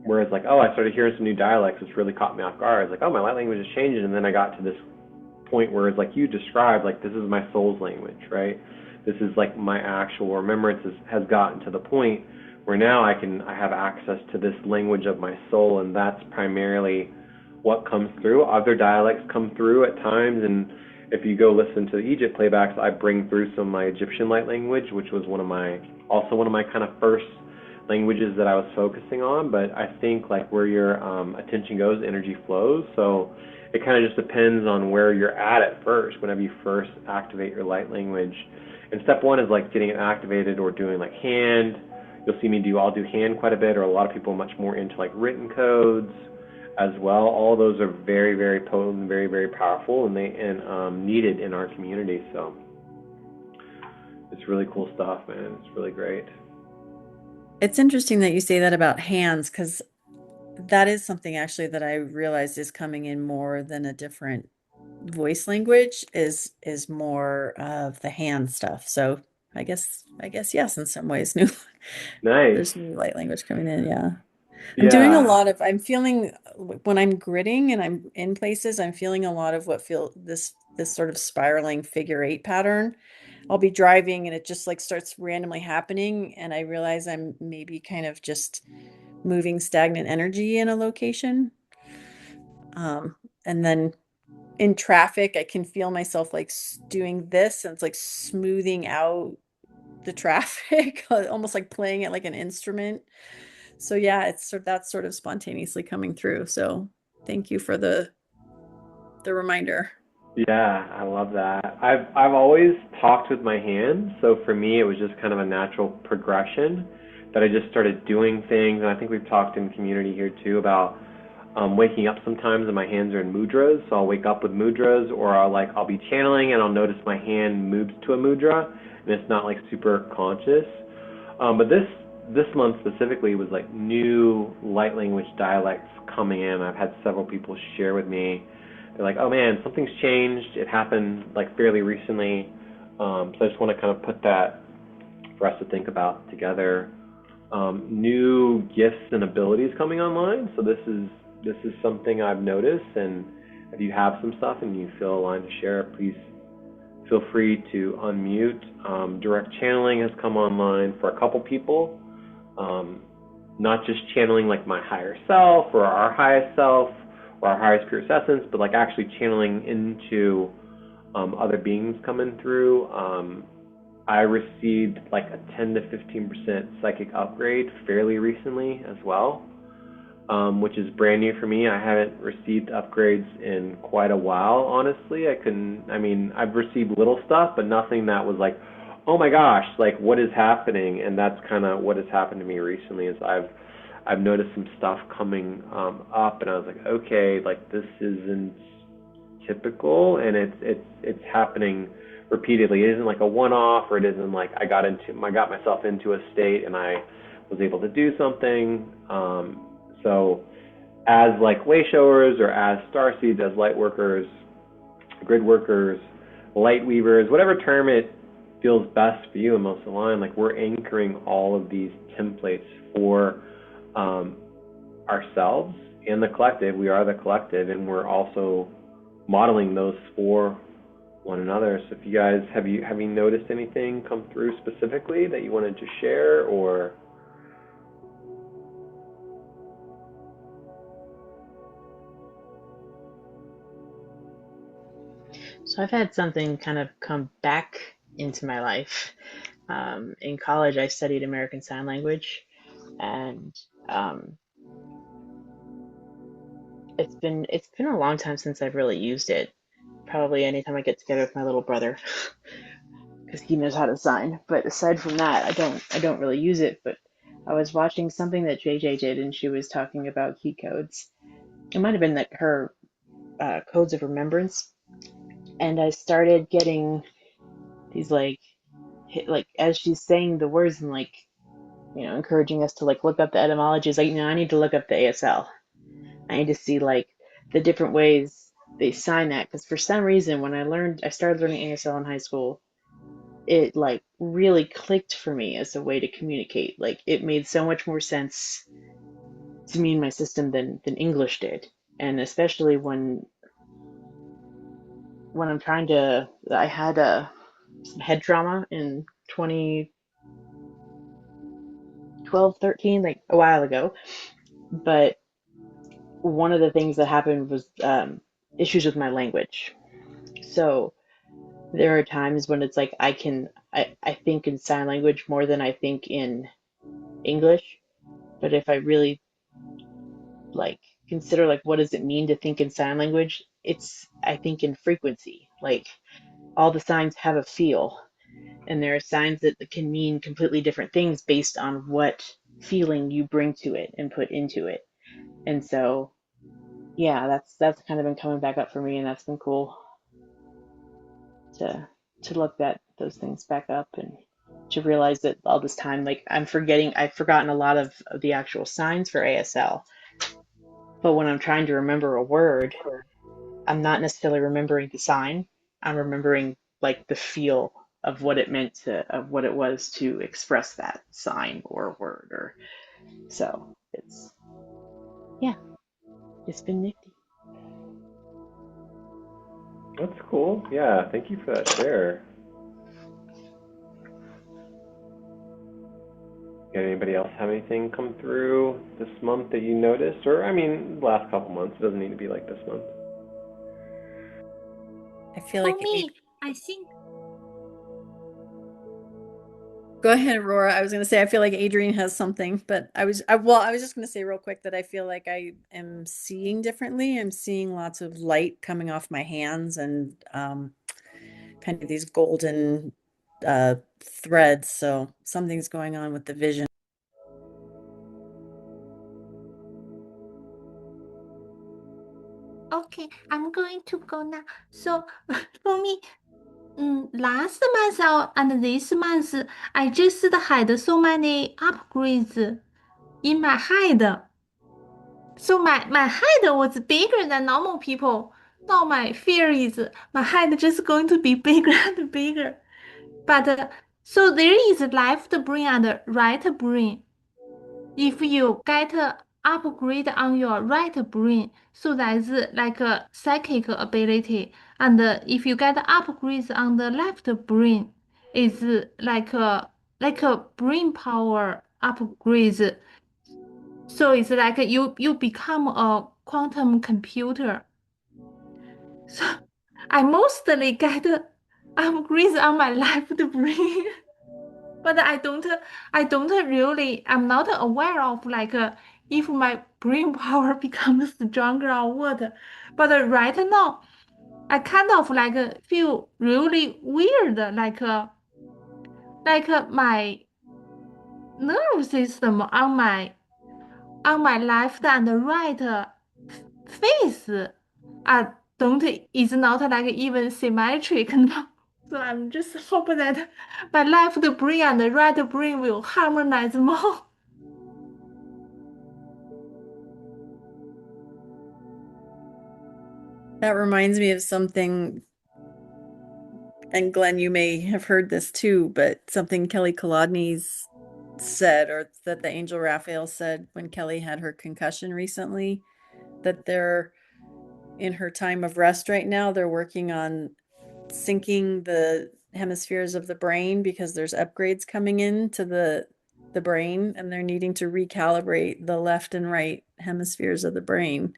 where it's like, oh, I started hearing some new dialects, which really caught me off guard. It's like, oh, my light language is changing, and then I got to this point where it's like you described, like this is my soul's language, right? This is like my actual remembrance has gotten to the point where now I have access to this language of my soul, and that's primarily what comes through. Other dialects come through at times, and if you go listen to the Egypt playbacks, I bring through some of my Egyptian light language, which was one of my kind of first languages that I was focusing on. But I think like where your attention goes, energy flows. So it kind of just depends on where you're at first, whenever you first activate your light language. And step one is like getting it activated or doing like hand. You'll see me I'll do hand quite a bit, or a lot of people are much more into like written codes as well. All those are very, very potent, very, very powerful, and needed in our community. So it's really cool stuff, man. It's really great. It's interesting that you say that about hands, because that is something actually that I realized is coming in more than a different voice language is more of the hand stuff. So I guess yes, in some ways new Nice. there's new light language coming in. Yeah. Yeah. I'm feeling when I'm gridding and I'm in places, I'm feeling a lot of this sort of spiraling figure 8 pattern. I'll be driving and it just like starts randomly happening, and I realize I'm maybe kind of just moving stagnant energy in a location. And then in traffic, I can feel myself like doing this, and it's like smoothing out the traffic, almost like playing it like an instrument. So yeah, that's sort of spontaneously coming through. So thank you for the reminder. Yeah, I love that. I've always talked with my hands, so for me it was just kind of a natural progression that I just started doing things. And I think we've talked in community here too about waking up sometimes and my hands are in mudras. So I'll wake up with mudras, or I'll be channeling and I'll notice my hand moves to a mudra, and it's not like super conscious. But this month specifically was like new light language dialects coming in. I've had several people share with me. They're like, oh man, something's changed. It happened like fairly recently. So I just want to kind of put that for us to think about together. New gifts and abilities coming online. So this is something I've noticed, and if you have some stuff and you feel aligned to share, please feel free to unmute. Direct channeling has come online for a couple people. Not just channeling like my higher self or our highest self or our highest pure essence, but like actually channeling into other beings coming through. I received like a 10 to 15% psychic upgrade fairly recently as well, which is brand new for me. I haven't received upgrades in quite a while, honestly. I've received little stuff, but nothing that was like, oh my gosh, like what is happening? And that's kind of what has happened to me recently is I've noticed some stuff coming up, and I was like, okay, like this isn't typical, and it's happening repeatedly. It isn't like a one-off, or it isn't like I got myself into a state and I was able to do something. So as like way showers or as starseeds, as light workers, grid workers, light weavers, whatever term it feels best for you and most aligned, like we're anchoring all of these templates for ourselves and the collective. We are the collective, and we're also modeling those for one another. So if you guys have you noticed anything come through specifically that you wanted to share, or So I've had something kind of come back into my life. In college, I studied American Sign Language, and it's been a long time since I've really used it. Probably anytime I get together with my little brother, because he knows how to sign. But aside from that, I don't really use it. But I was watching something that JJ did, and she was talking about key codes. It might have been that her codes of remembrance, and I started getting these like as she's saying the words and like encouraging us to like look up the etymologies. Like, I need to look up the ASL. I need to see like the different ways they sign that, because for some reason when I started learning ASL in high school, it like really clicked for me as a way to communicate. Like it made so much more sense to me in my system than English did. And especially when I'm trying to, I had some head trauma in 2012, 13, like a while ago. But one of the things that happened was issues with my language. So there are times when it's like I think in sign language more than I think in English. But if I really like consider like what does it mean to think in sign language, it's I think in frequency. Like all the signs have a feel, and there are signs that can mean completely different things based on what feeling you bring to it and put into it. And so yeah, that's kind of been coming back up for me, and that's been cool to look that those things back up and to realize that all this time, like I've forgotten a lot of the actual signs for ASL, but when I'm trying to remember a word, I'm not necessarily remembering the sign. I'm remembering like the feel of what it meant of what it was to express that sign or word, or so yeah, it's been nifty. that's cool. Yeah, thank you for that share. Did anybody else have anything come through this month that you noticed? Or, the last couple months. It doesn't need to be like this month. I feel For like me, I think Go ahead, Aurora. I was going to say I feel like Adrian has something, but I was just going to say real quick that I feel like I am seeing differently. I'm seeing lots of light coming off my hands and kind of these golden threads. So something's going on with the vision. okay, I'm going to go now. So for me, last month and this month, I just had so many upgrades in my head. So my head was bigger than normal people. Now my fear is my head just going to be bigger and bigger. But so there is left brain and right brain. If you get upgrade on your right brain, so that's like a psychic ability, and if you get upgrades on the left brain, is like a brain power upgrades. So it's like you become a quantum computer. So I mostly get upgrades on my left brain. But I don't really, I'm not aware of like if my brain power becomes stronger or what. But right now, I kind of like feel really weird, like my nerve system on my left and right face don't is not like even symmetric now. So I'm just hoping that my left brain and the right brain will harmonize more. That reminds me of something, and Glenn, you may have heard this too, but something Kelly Kolodny's said, or that the angel Raphael said when Kelly had her concussion recently, that they're in her time of rest right now, they're working on syncing the hemispheres of the brain because there's upgrades coming in to the brain, and they're needing to recalibrate the left and right hemispheres of the brain.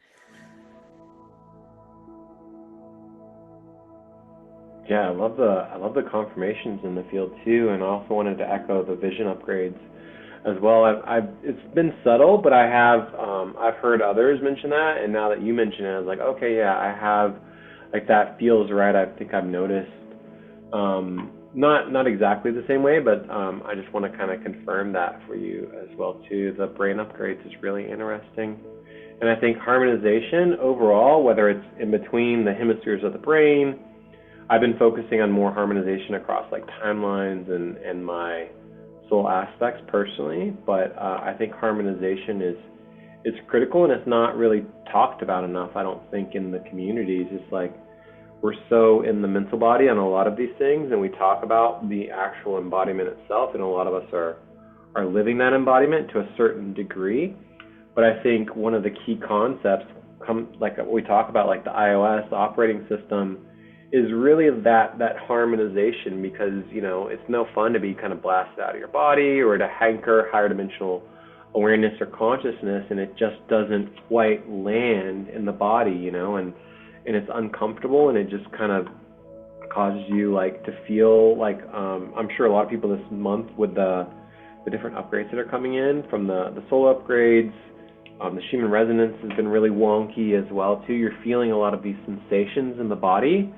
Yeah, I love the confirmations in the field too, and I also wanted to echo the vision upgrades as well. It's been subtle, but I've heard others mention that, and now that you mention it, I was like, okay, yeah, I have, like, that feels right. I think I've noticed, not exactly the same way, but I just want to kind of confirm that for you as well too. The brain upgrades is really interesting, and I think harmonization overall, whether it's in between the hemispheres of the brain. I've been focusing on more harmonization across like timelines and my soul aspects personally, but I think harmonization is critical, and it's not really talked about enough, I don't think, in the communities. It's like we're so in the mental body on a lot of these things, and we talk about the actual embodiment itself, and a lot of us are living that embodiment to a certain degree. But I think one of the key concepts, like what we talk about, like the iOS operating system, is really that harmonization, because it's no fun to be kind of blasted out of your body or to hanker higher dimensional awareness or consciousness, and it just doesn't quite land in the body, and it's uncomfortable, and it just kind of causes you like to feel like I'm sure a lot of people this month with the different upgrades that are coming in from the soul upgrades. The Schumann resonance has been really wonky as well too. You're feeling a lot of these sensations in the body.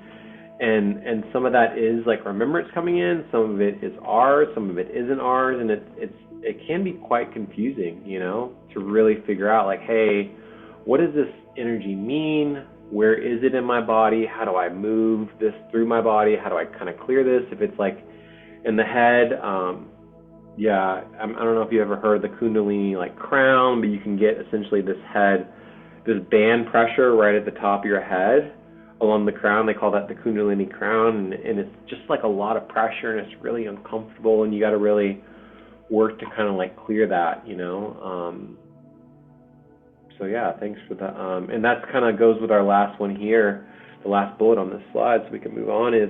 And some of that is like remembrance coming in, some of it is ours, some of it isn't ours, and it can be quite confusing, to really figure out like, hey, what does this energy mean? Where is it in my body? How do I move this through my body? How do I kind of clear this? If it's like in the head, I don't know if you ever heard the Kundalini like crown, but you can get essentially this band pressure right at the top of your head. Along the crown, they call that the Kundalini crown, and it's just like a lot of pressure, and it's really uncomfortable, and you got to really work to kind of like clear that, So yeah, thanks for that. And that kind of goes with our last one here, the last bullet on this slide, so we can move on. Is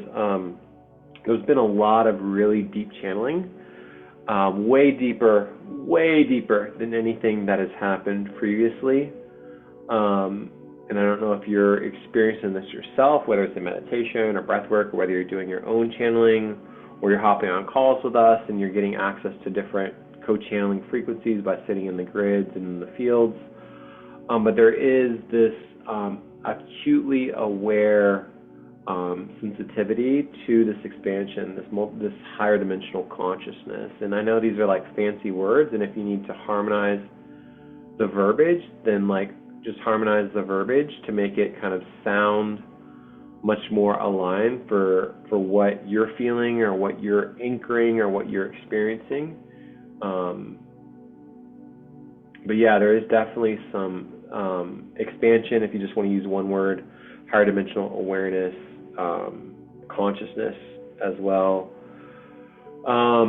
there's been a lot of really deep channeling, way deeper than anything that has happened previously. And I don't know if you're experiencing this yourself, whether it's in meditation or breathwork, or whether you're doing your own channeling, or you're hopping on calls with us and you're getting access to different co-channeling frequencies by sitting in the grids and in the fields. But there is this acutely aware sensitivity to this expansion, this higher dimensional consciousness. And I know these are like fancy words, and if you need to harmonize the verbiage, then like just harmonize the verbiage to make it kind of sound much more aligned for what you're feeling or what you're anchoring or what you're experiencing. But yeah, there is definitely some expansion, if you just want to use one word, higher dimensional awareness, consciousness as well.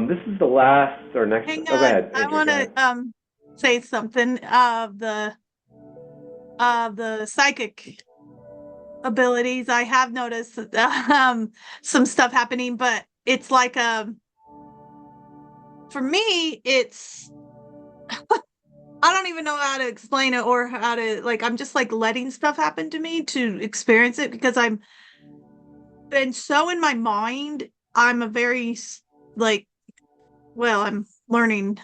This is the last or next. Hang Oh, go on. ahead, I Adrian, want go ahead. to say something of the psychic abilities. I have noticed some stuff happening, but it's like for me, it's I don't even know how to explain it or how to like. I'm just like letting stuff happen to me to experience it because I'm been so in my mind. I'm a very like, well, I'm learning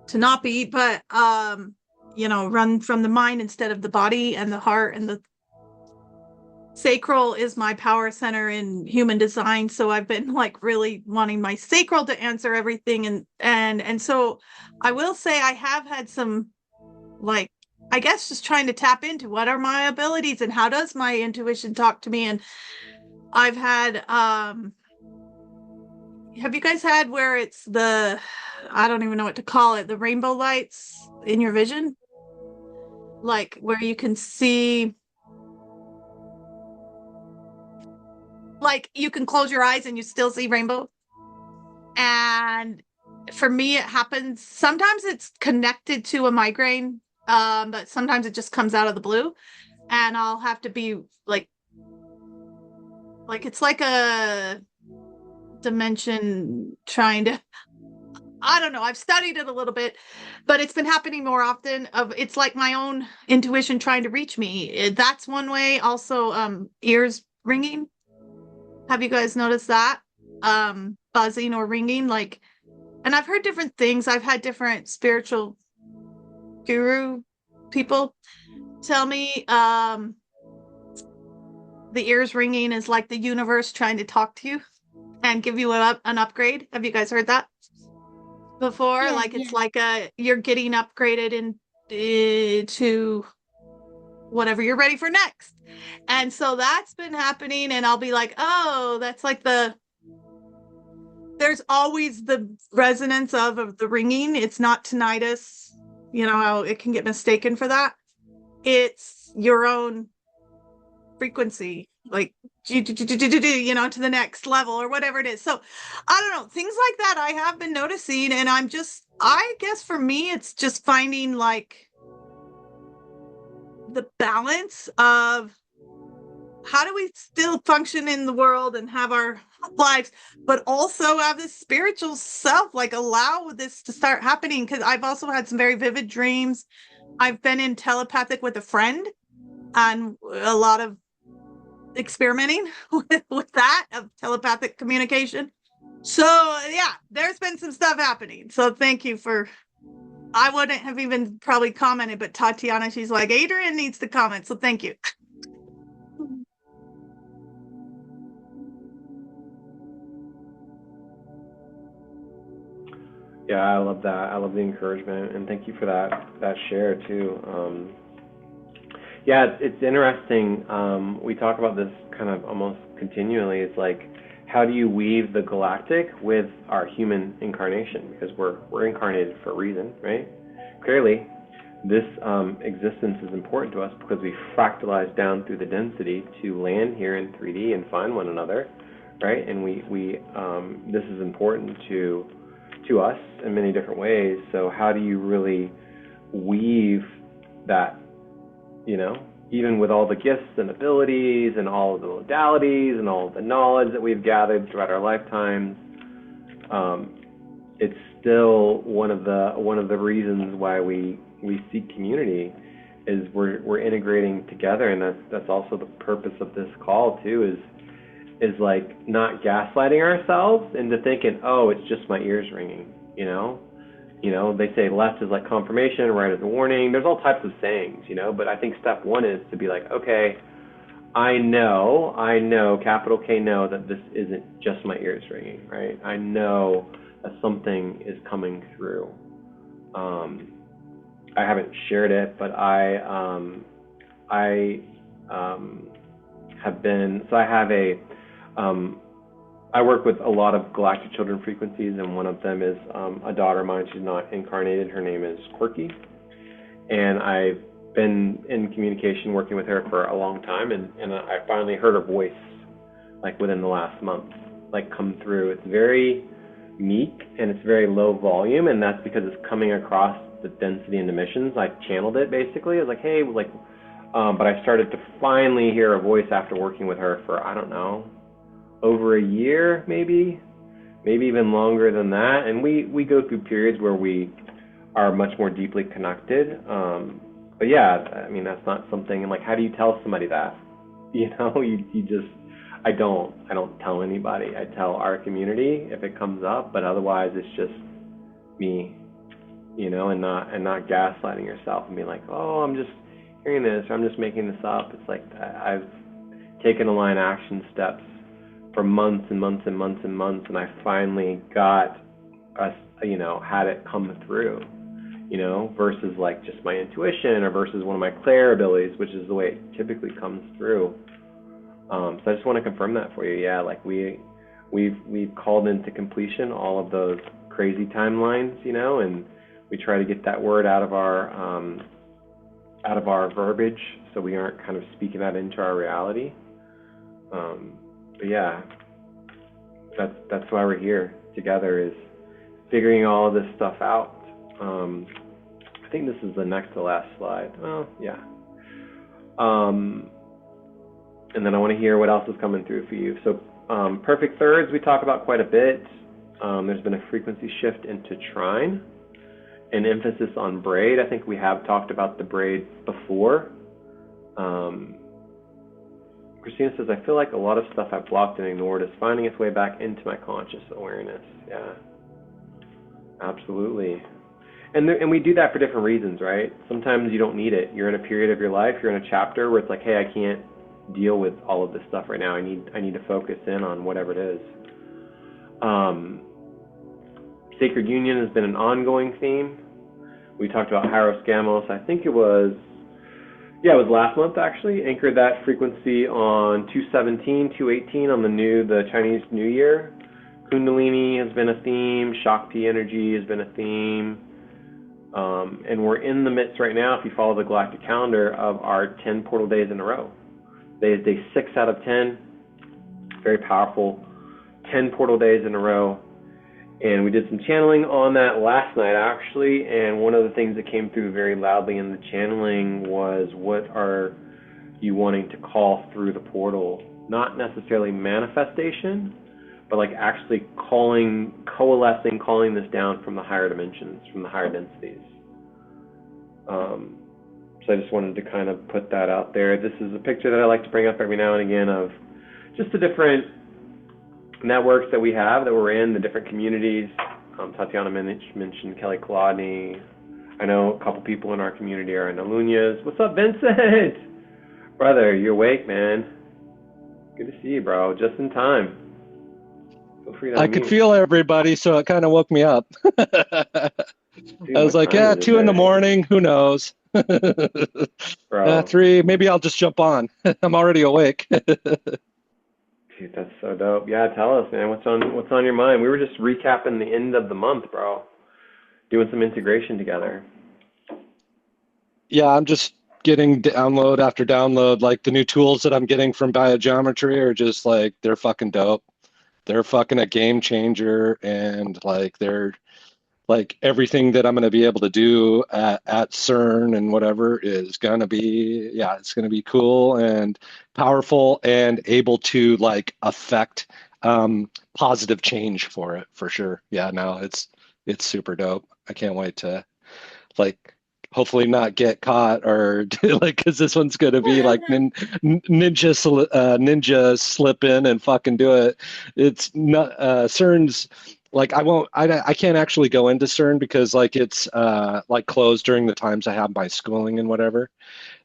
to not be, but run from the mind instead of the body, and the heart and the sacral is my power center in human design. So I've been like really wanting my sacral to answer everything, and so I will say I have had some like, I guess, just trying to tap into what are my abilities and how does my intuition talk to me. And I've had have you guys had where it's I don't even know what to call it, the rainbow lights in your vision? Like where you can see, like you can close your eyes and you still see rainbow. And for me, it happens. Sometimes it's connected to a migraine, but sometimes it just comes out of the blue. And I'll have to be like it's like a dimension trying to, I don't know. I've studied it a little bit, but it's been happening more often. It's like my own intuition trying to reach me. That's one way. Also, ears ringing. Have you guys noticed that? Buzzing or ringing, like, and I've heard different things. I've had different spiritual guru people tell me the ears ringing is like the universe trying to talk to you and give you an upgrade. Have you guys heard that before? Yeah, Like it's yeah. like you're getting upgraded into whatever you're ready for next. And so that's been happening, and I'll be like, oh, that's like there's always the resonance of the ringing. It's not tinnitus, how it can get mistaken for that. It's your own frequency, like to the next level or whatever it is. So I don't know, things like that I have been noticing, and I guess for me it's just finding like the balance of how do we still function in the world and have our lives, but also have this spiritual self, like allow this to start happening. Because I've also had some very vivid dreams. I've been in telepathic with a friend and a lot of experimenting with that, of telepathic communication. So yeah, there's been some stuff happening. So thank you I wouldn't have even probably commented, but Tatiana, she's like, Adrian needs to comment. So thank you. Yeah, I love that. I love the encouragement, and thank you for that share too. Yeah, it's interesting. We talk about this kind of almost continually. It's like, how do you weave the galactic with our human incarnation? Because we're incarnated for a reason, right? Clearly, this existence is important to us because we fractalize down through the density to land here in 3D and find one another, right? And we this is important to us in many different ways. So how do you really weave that, even with all the gifts and abilities and all of the modalities and all of the knowledge that we've gathered throughout our lifetimes, it's still one of the reasons why we seek community, is we're integrating together. And that's also the purpose of this call too, is like not gaslighting ourselves into thinking, oh, it's just my ears ringing, they say left is like confirmation, right is a warning. There's all types of sayings, but I think step one is to be like, okay, I know, capital K know, that this isn't just my ears ringing, right? I know that something is coming through. I haven't shared it, but I have been, so I have I work with a lot of galactic children frequencies, and one of them is a daughter of mine. She's not incarnated. Her name is Quirky. And I've been in communication working with her for a long time, and I finally heard her voice, like within the last month, like come through. It's very, meek and it's very low volume, and that's because it's coming across the density and emissions. I channeled it basically. I was like, hey, like, but I started to finally hear a voice after working with her for, I don't know, over a year, maybe even longer than that. And we go through periods where we are much more deeply connected. But yeah, I mean, that's not something, like, how do you tell somebody that? You know, you just, I don't tell anybody. I tell our community if it comes up, but otherwise it's just me, you know, and not gaslighting yourself and being like, oh, I'm just hearing this, or I'm just making this up. It's like, I've taken aligned action steps for months and months and months and months, and I finally got us, you know, had it come through, you know, versus like just my intuition or versus one of my clair abilities, which is the way it typically comes through. So I just want to confirm that for you. Yeah, like we've called into completion all of those crazy timelines, you know, and we try to get that word out of our verbiage, so we aren't kind of speaking that into our reality. But yeah, that's why we're here together, is figuring all of this stuff out. I think this is the next to last slide. Oh yeah. And then I want to hear what else is coming through for you. So perfect thirds we talk about quite a bit. There's been a frequency shift into trine, an emphasis on braid. I think we have talked about the braid before. Christina says, I feel like a lot of stuff I've blocked and ignored is finding its way back into my conscious awareness. Yeah, absolutely. And we do that for different reasons, right? Sometimes you don't need it. You're in a period of your life, you're in a chapter where it's like, hey, I can't deal with all of this stuff right now. I need to focus in on whatever it is. Sacred union has been an ongoing theme. We talked about Hyros Gamos. I think it was last month actually. Anchored that frequency on 217, 218 on the Chinese New Year. Kundalini has been a theme. Shakti energy has been a theme. And we're in the midst right now, if you follow the galactic calendar, of our 10 portal days in a row. Today is day 6 out of 10. Very powerful. 10 portal days in a row. And we did some channeling on that last night, actually. And one of the things that came through very loudly in the channeling was, what are you wanting to call through the portal? Not necessarily manifestation, but like actually calling this down from the higher dimensions, from the higher densities. So I just wanted to kind of put that out there. This is a picture that I like to bring up every now and again of just the different networks that we have, that we're in, the different communities. Tatiana mentioned Kelly Kolodny. I know a couple people in our community are in Alunyas. What's up, Vincent? Brother, you awake, man? Good to see you, bro. Just in time. Feel free to I could feel everybody, so it kind of woke me up. Dude, I was like, yeah, 2 in the morning, who knows? Bro. 3, maybe I'll just jump on. I'm already awake. Dude, that's so dope. Yeah, tell us, man, what's on your mind? We were just recapping the end of the month, bro. Doing some integration together. Yeah, I'm just getting download after download. Like, the new tools that I'm getting from biogeometry are just like, they're fucking dope. They're fucking a game changer, and like they're like everything that I'm going to be able to do at CERN and whatever is going to be, yeah, it's going to be cool and powerful and able to like affect positive change for it, for sure. Yeah, no, it's super dope. I can't wait to like hopefully not get caught or like, because this one's going to be like ninja slip in and fucking do it. It's not CERN's like, I can't actually go into CERN because like it's like closed during the times I have my schooling and whatever,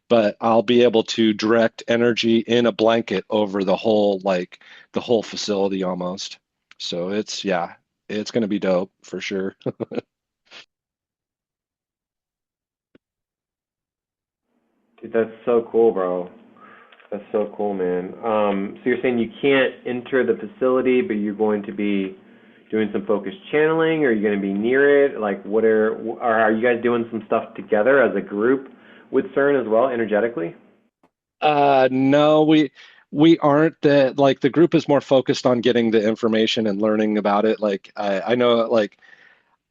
but I'll be able to direct energy in a blanket over the whole facility almost. So it's going to be dope for sure. Dude, that's so cool, bro. That's so cool, man. So you're saying you can't enter the facility, but you're going to be doing some focused channeling, or are you going to be near it? Like, are you guys doing some stuff together as a group with CERN as well, energetically? No, we aren't that like the group is more focused on getting the information and learning about it. Like I know like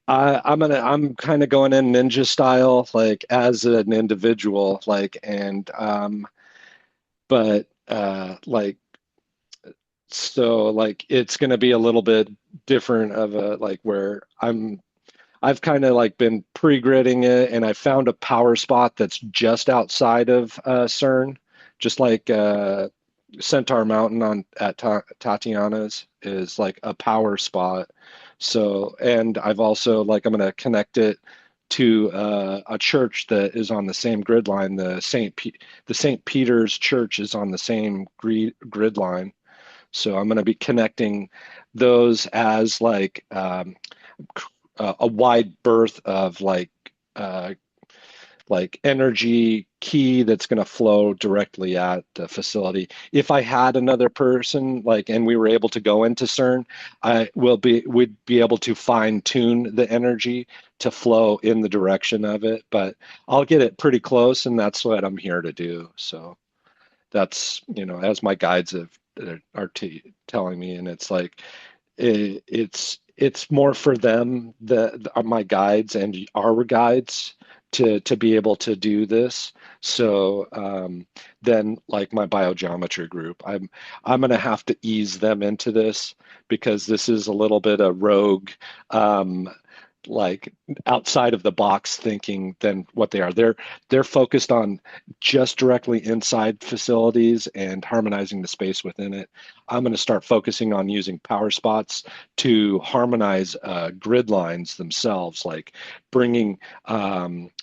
I'm kind of going in ninja style, like as an individual, like and but like so like it's going to be a little bit different of a like where I've kind of like been pre-gridding it, and I found a power spot that's just outside of CERN, just like Centaur Mountain on at Tatiana's is like a power spot. So, and I've also like I'm going to connect it to a church that is on the same grid line. The St. Peter's Church is on the same grid line. So I'm going to be connecting those as like a wide berth of like energy key that's going to flow directly at the facility. If I had another person like and we were able to go into CERN, would be able to fine tune the energy to flow in the direction of it, but I'll get it pretty close, and that's what I'm here to do. So that's, as my guides are telling me, and it's like it's more for them, my guides and our guides, to be able to do this. So then like my biogeometry group, I'm going to have to ease them into this because this is a little bit of rogue, like outside of the box thinking than what they are. They're focused on just directly inside facilities and harmonizing the space within it. I'm going to start focusing on using power spots to harmonize grid lines themselves, like bringing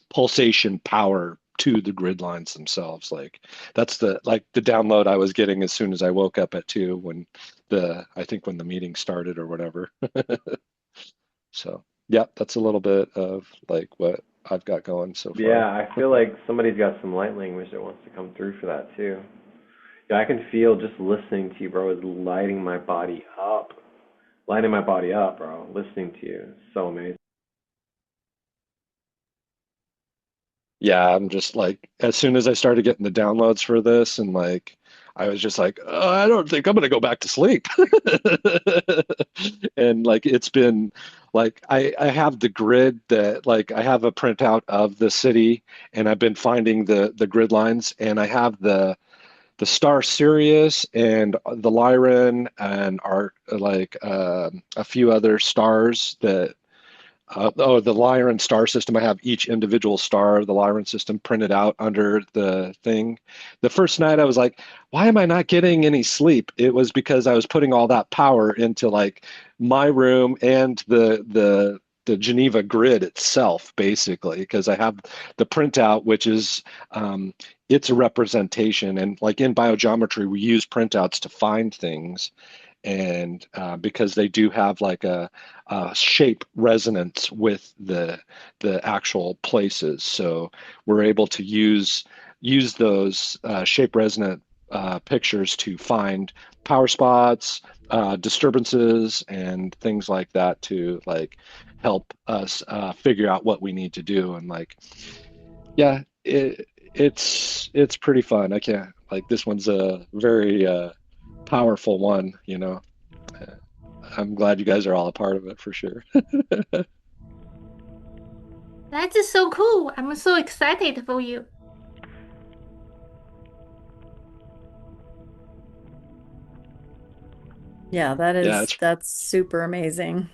pulsation power to the grid lines themselves. Like that's the download I was getting as soon as I woke up at 2 when I think when the meeting started or whatever. So yeah, that's a little bit of like what I've got going so far. Yeah, I feel like somebody's got some light language that wants to come through for that too. Yeah, I can feel just listening to you, bro, is lighting my body up. Lighting my body up, bro. Listening to you. It's so amazing. Yeah, I'm just like, as soon as I started getting the downloads for this, and like, I was just like, oh, I don't think I'm gonna go back to sleep. And like, it's been like, I have the grid that like, I have a printout of the city, and I've been finding the grid lines, and I have the star Sirius and the Lyran and are like a few other stars that the Lyran star system. I have each individual star of the Lyran system printed out under the thing. The first night I was like, why am I not getting any sleep? It was because I was putting all that power into like my room and the Geneva grid itself, basically, because I have the printout, which is it's a representation. And like in biogeometry, we use printouts to find things, and because they do have like a shape resonance with the actual places, so we're able to use those shape resonant pictures to find power spots, disturbances, and things like that to like help us figure out what we need to do. And like, yeah, it's pretty fun. I can't like this one's a very powerful one, you know. I'm glad you guys are all a part of it for sure. That is so cool. I'm so excited for you. Yeah, Yeah, that's super amazing.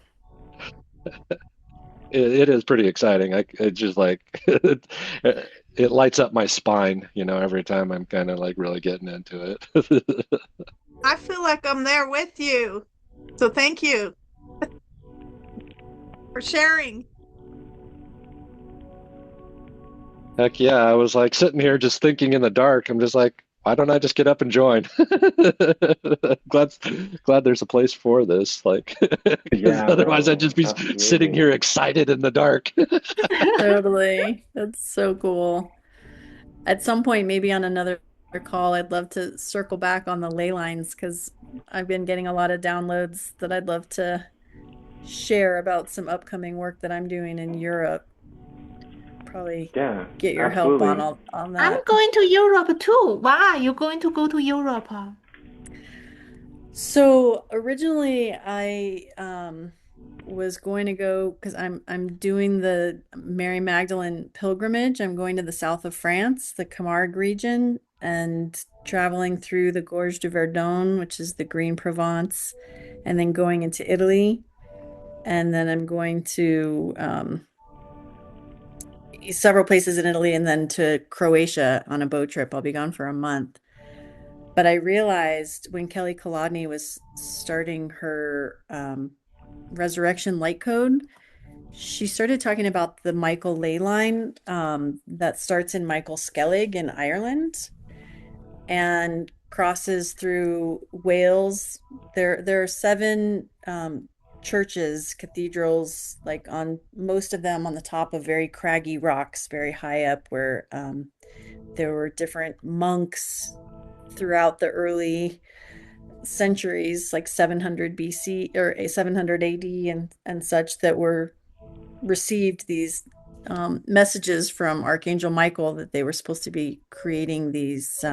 it is pretty exciting. It just like it lights up my spine, you know, every time I'm kind of like really getting into it. I feel like I'm there with you. So thank you for sharing. Heck yeah, I was like sitting here just thinking in the dark. I'm just like, why don't I just get up and join? glad glad there's a place for this. Like, because Yeah, otherwise I'd bro. just be sitting Absolutely. here excited in the dark. Totally. That's so cool. At some point, maybe on another call, I'd love to circle back on the ley lines because I've been getting a lot of downloads that I'd love to share about some upcoming work that I'm doing in Europe. Probably Yeah, get your help absolutely. on I'm that. going to Europe too. Why? You're going to go to Europe? So originally I was going to go because I'm doing the Mary Magdalene pilgrimage. I'm going to the south of France, the Camargue region, and traveling through the Gorge du Verdon, which is the Green Provence, and then going into Italy. And then I'm going to several places in Italy and then to Croatia on a boat trip. I'll be gone for a month. But I realized when Kelly Kolodny was starting her Resurrection Light Code, she started talking about the Michael Ley line that starts in Michael Skellig in Ireland and crosses through Wales. There are seven churches, cathedrals, like on most of them on the top of very craggy rocks, very high up, where there were different monks throughout the early centuries, like 700 BC or 700 AD and such, that were received these messages from Archangel Michael that they were supposed to be creating these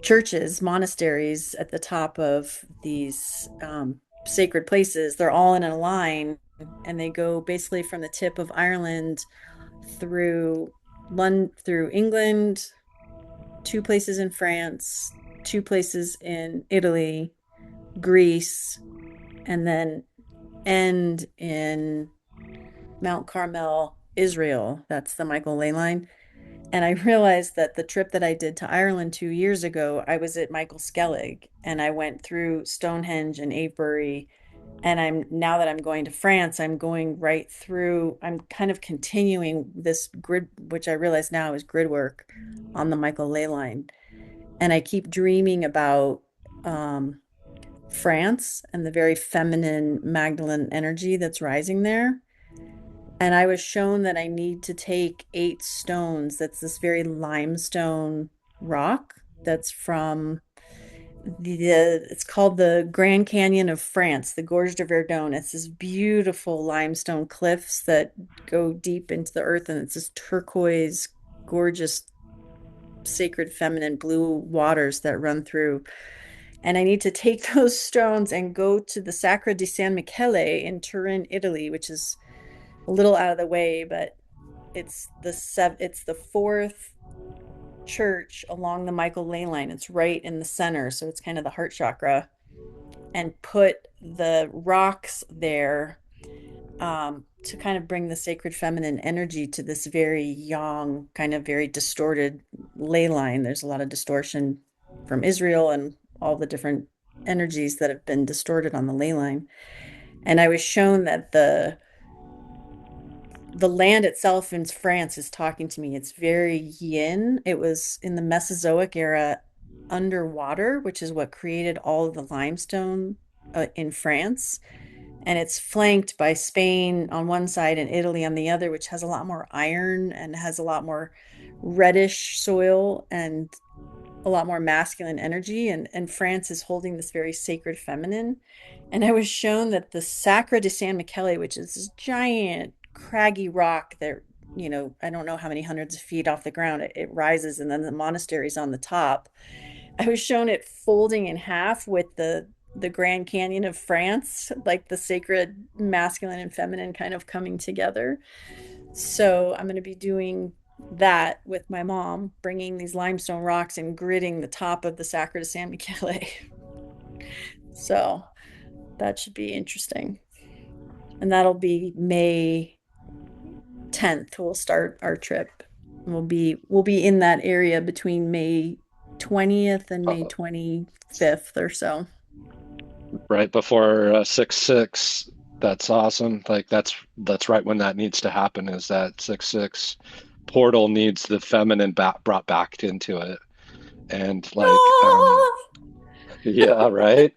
churches, monasteries at the top of these sacred places. They're all in a line, and they go basically from the tip of Ireland through London, through England, two places in France, two places in Italy, Greece, and then end in Mount Carmel, Israel. That's the Michael Ley line. And I realized that the trip that I did to Ireland 2 years ago, I was at Michael Skellig and I went through Stonehenge and Avebury. And now that I'm going to France, I'm going right through, I'm kind of continuing this grid, which I realize now is grid work on the Michael Ley line. And I keep dreaming about France and the very feminine Magdalene energy that's rising there. And I was shown that I need to take 8 stones. That's this very limestone rock that's from it's called the Grand Canyon of France, the Gorge de Verdon. It's this beautiful limestone cliffs that go deep into the earth, and it's this turquoise, gorgeous, sacred feminine blue waters that run through. And I need to take those stones and go to the Sacra di San Michele in Turin, Italy, which is a little out of the way, but it's the fourth church along the Michael Ley line. It's right in the center, so it's kind of the heart chakra, and put the rocks there to kind of bring the sacred feminine energy to this very yang, kind of very distorted ley line. There's a lot of distortion from Israel and all the different energies that have been distorted on the ley line. And I was shown that the land itself in France is talking to me. It's very yin. It was in the Mesozoic era underwater, which is what created all of the limestone in France. And it's flanked by Spain on one side and Italy on the other, which has a lot more iron and has a lot more reddish soil and a lot more masculine energy. And France is holding this very sacred feminine. And I was shown that the Sacra di San Michele, which is this giant craggy rock that, I don't know how many hundreds of feet off the ground it rises, and then the monastery's on the top. I was shown it folding in half with the Grand Canyon of France, like the sacred masculine and feminine kind of coming together. So I'm going to be doing that with my mom, bringing these limestone rocks and gridding the top of the Sacra di San Michele. So that should be interesting. And that'll be May 10th. We'll start our trip. We'll be in that area between May 20th and May 25th or so. Right before 6/6. That's awesome. Like that's right when that needs to happen, is that 6/6 portal needs the feminine brought back into it. And like yeah, right.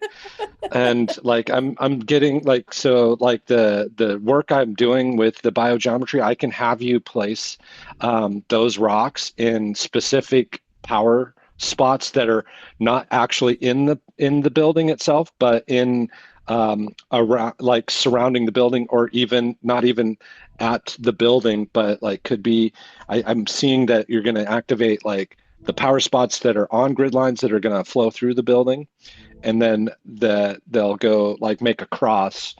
And like I'm getting like, so like the work I'm doing with the biogeometry, I can have you place those rocks in specific power spots that are not actually in the building itself, but in around, like surrounding the building, or even not even at the building, but like could be, I'm seeing that you're going to activate like the power spots that are on grid lines that are going to flow through the building, and then they'll go like make a cross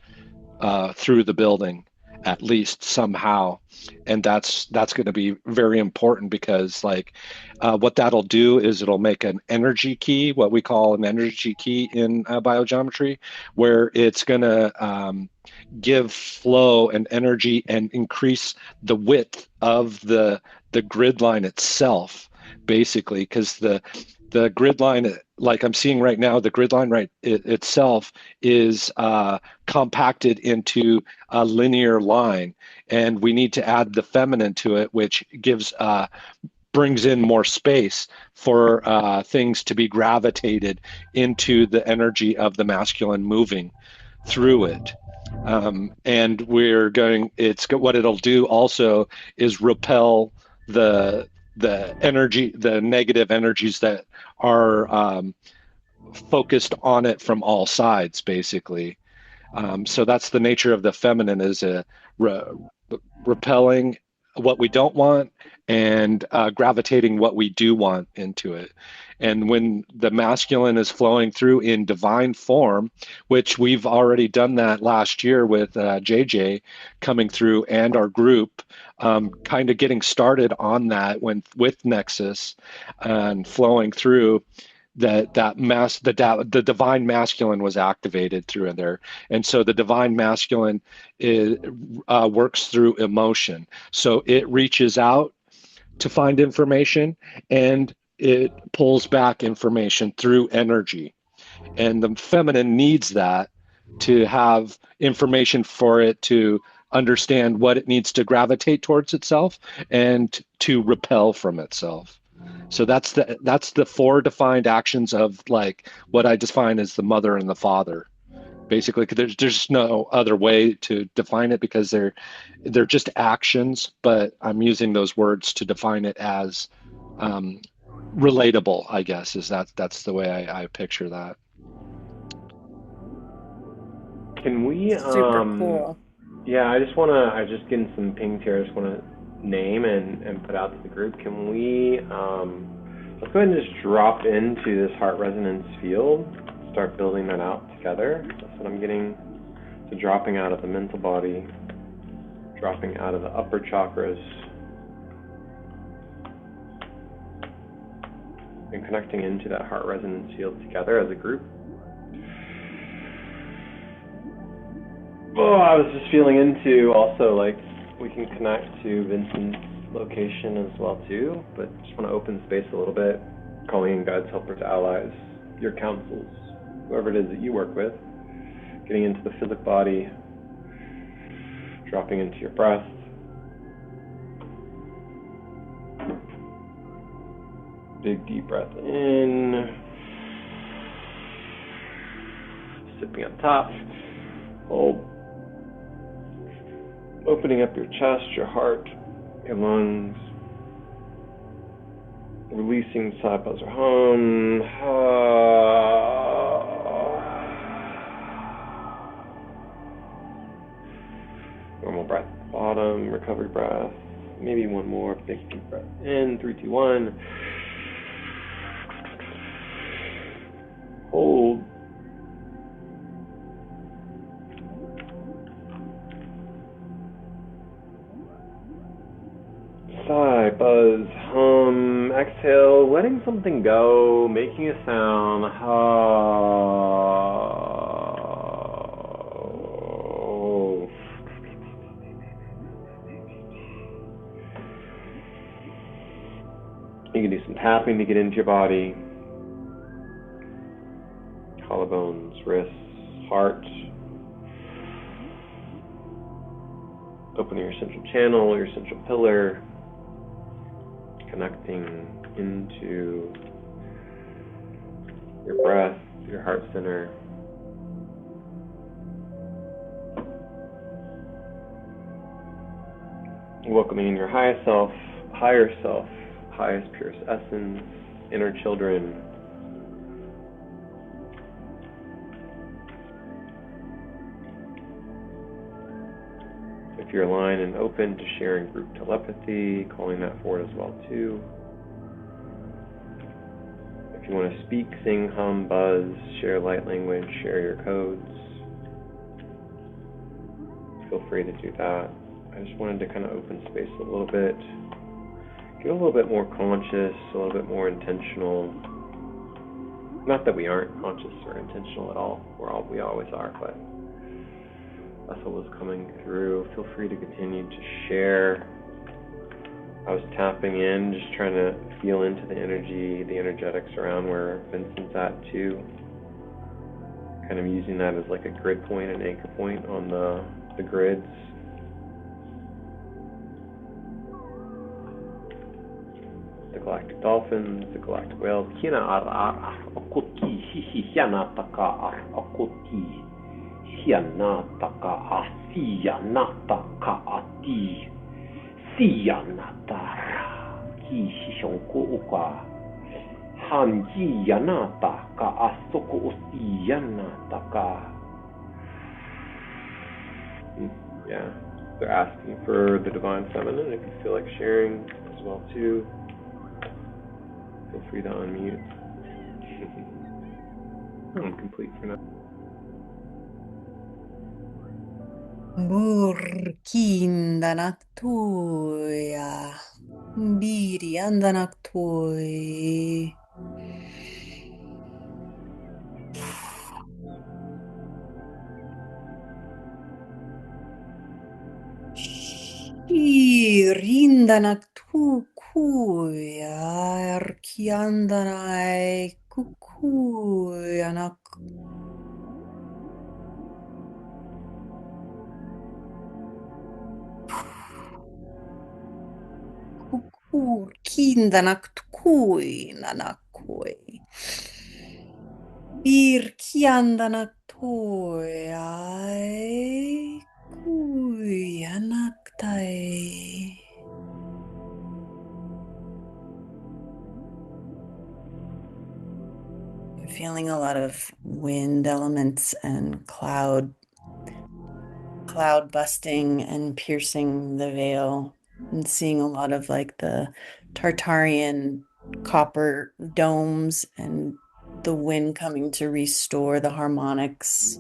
through the building at least somehow, and that's going to be very important because like what that'll do is it'll make an energy key, what we call an energy key in biogeometry, where it's going to give flow and energy and increase the width of the grid line itself, basically, because the grid line, like I'm seeing right now, the grid line itself is compacted into a linear line, and we need to add the feminine to it, which brings in more space for things to be gravitated into the energy of the masculine moving through it. And what it'll do also is repel the negative energies that are focused on it from all sides, basically. So that's the nature of the feminine, is repelling what we don't want and gravitating what we do want into it. And when the masculine is flowing through in divine form, which we've already done that last year with JJ coming through and our group, kind of getting started on that with Nexus and flowing through, the divine masculine was activated through in there, and so the divine masculine works through emotion. So it reaches out to find information, and it pulls back information through energy. And the feminine needs that to have information for it to understand what it needs to gravitate towards itself and to repel from itself. So that's the four defined actions of like what I define as the mother and the father. Basically, there's no other way to define it because they're just actions, but I'm using those words to define it as relatable, I guess, that's the way I picture that. Can we Super cool. Yeah, I just getting some pings here. I just want to name and put out to the group. Can we let's go ahead and just drop into this heart resonance field, start building that out together. That's what I'm getting. So dropping out of the mental body, dropping out of the upper chakras, and connecting into that heart resonance field together as a group. Oh, I was just feeling into also, like, we can connect to Vincent's location as well too, but just want to open space a little bit, calling in guides, helpers, allies, your counsels, whoever it is that you work with, getting into the physical body, dropping into your breath. Big deep breath in, sipping up top, hold. Opening up your chest, your heart, your lungs. Releasing side buzzer hum. Normal breath at the bottom, recovery breath. Maybe one more big deep breath in. 3, 2, 1. Hold. Sigh, buzz, hum, exhale, letting something go, making a sound. You can do some tapping to get into your body. Collarbones, wrists, heart. Opening your central channel, your central pillar. Connecting into your breath, your heart center. Welcoming in your highest self, higher self, highest purest essence, inner children. If you're aligned and open to sharing group telepathy, calling that forward as well too. If you want to speak, sing, hum, buzz, share light language, share your codes, feel free to do that. I just wanted to kind of open space a little bit, get a little bit more conscious, a little bit more intentional. Not that we aren't conscious or intentional at all. We always are, but that's what was coming through. Feel free to continue to share. I was tapping in, just trying to feel into the energy, the energetics around where Vincent's at too. Kind of using that as like a grid point, an anchor point on the grids. The galactic dolphins, the galactic whales. Kina ara okoti hihiana taka okoti hiana taka asiana taka ati siana tara ki shishonko uka hanji yana taka asoko osiyana taka. Yeah, they're asking for the divine feminine. If you feel like sharing as well too, feel free to unmute. I'm complete for now. Burkindanaktoya. Biriandanaktoy. Shirindanaktukuya. Arkiandanai kukuyanak. Kindanaktukuinanakoi. Birkiandanaktoy. Kuyanaktai. I'm feeling a lot of wind elements and cloud busting and piercing the veil, and seeing a lot of like the Tartarian copper domes and the wind coming to restore the harmonics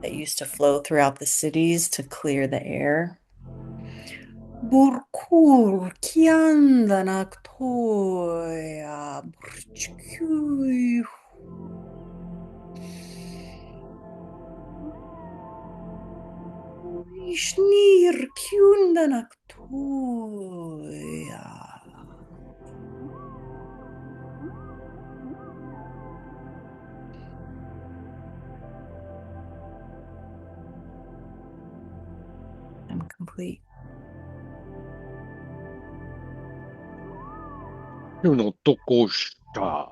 that used to flow throughout the cities to clear the air. Burkur kiandanaktoya burchkuy. Ishnir kyundanaktoya. I'm complete. No toko shita.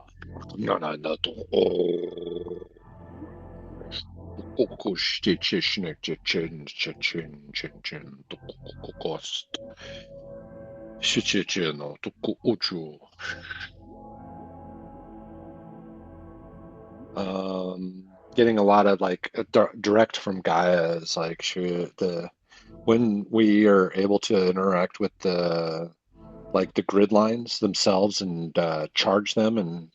Nana na toko. Toko shite chishne chichin chichin chichin toko kokost. Shichichi no toko uchu. Getting a lot of like direct from Gaia is like when we are able to interact with the grid lines themselves and charge them, and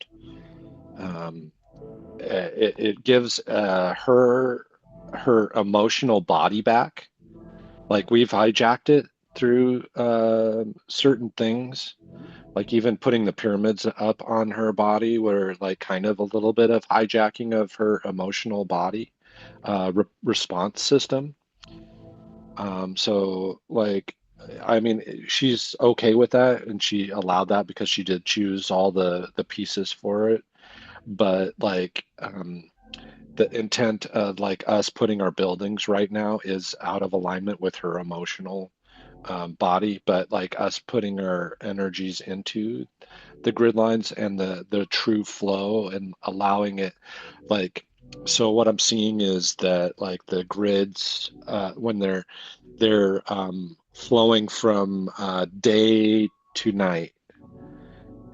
it gives her emotional body back. Like we've hijacked it through certain things, like even putting the pyramids up on her body, where like kind of a little bit of hijacking of her emotional body response system. So like, I mean, she's okay with that, and she allowed that because she did choose all the pieces for it. But like, the intent of like us putting our buildings right now is out of alignment with her emotional body, but like us putting our energies into the grid lines and the true flow and allowing it, like, so what I'm seeing is that like the grids when they're flowing from day to night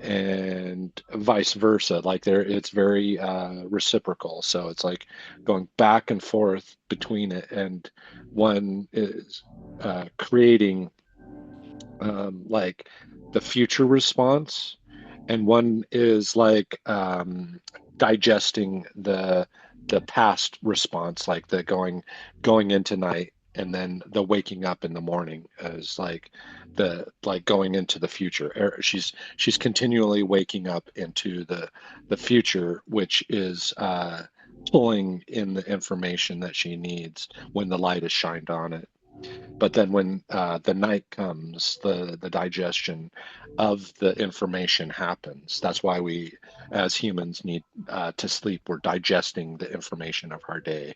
and vice versa, like it's very reciprocal, so it's like going back and forth between it, and one is creating like the future response, and one is like digesting the past response, like the going into night, and then the waking up in the morning is like the like going into the future. She's continually waking up into the future, which is pulling in the information that she needs when the light is shined on it. But then when the night comes, the digestion of the information happens. That's why we, as humans, need to sleep. We're digesting the information of our day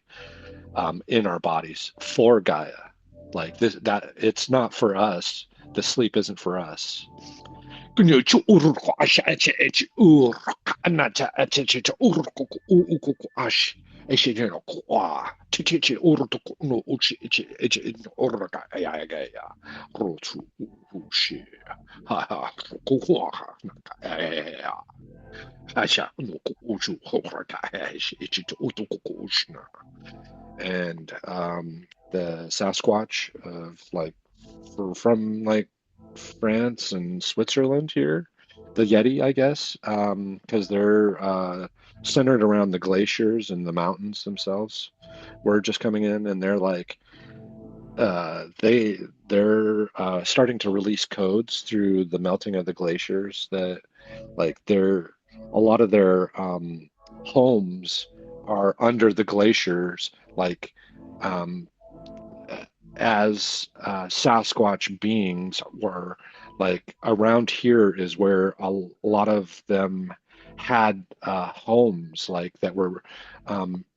in our bodies for Gaia. Like this, that it's not for us. The sleep isn't for us. And the Sasquatch of like from like France and Switzerland here, the Yeti, I guess, because they're centered around the glaciers and the mountains themselves. We're just coming in, and they're like they're starting to release codes through the melting of the glaciers that like they're a lot of their homes are under the glaciers, like um, as Sasquatch beings were like around here is where a lot of them had homes like that were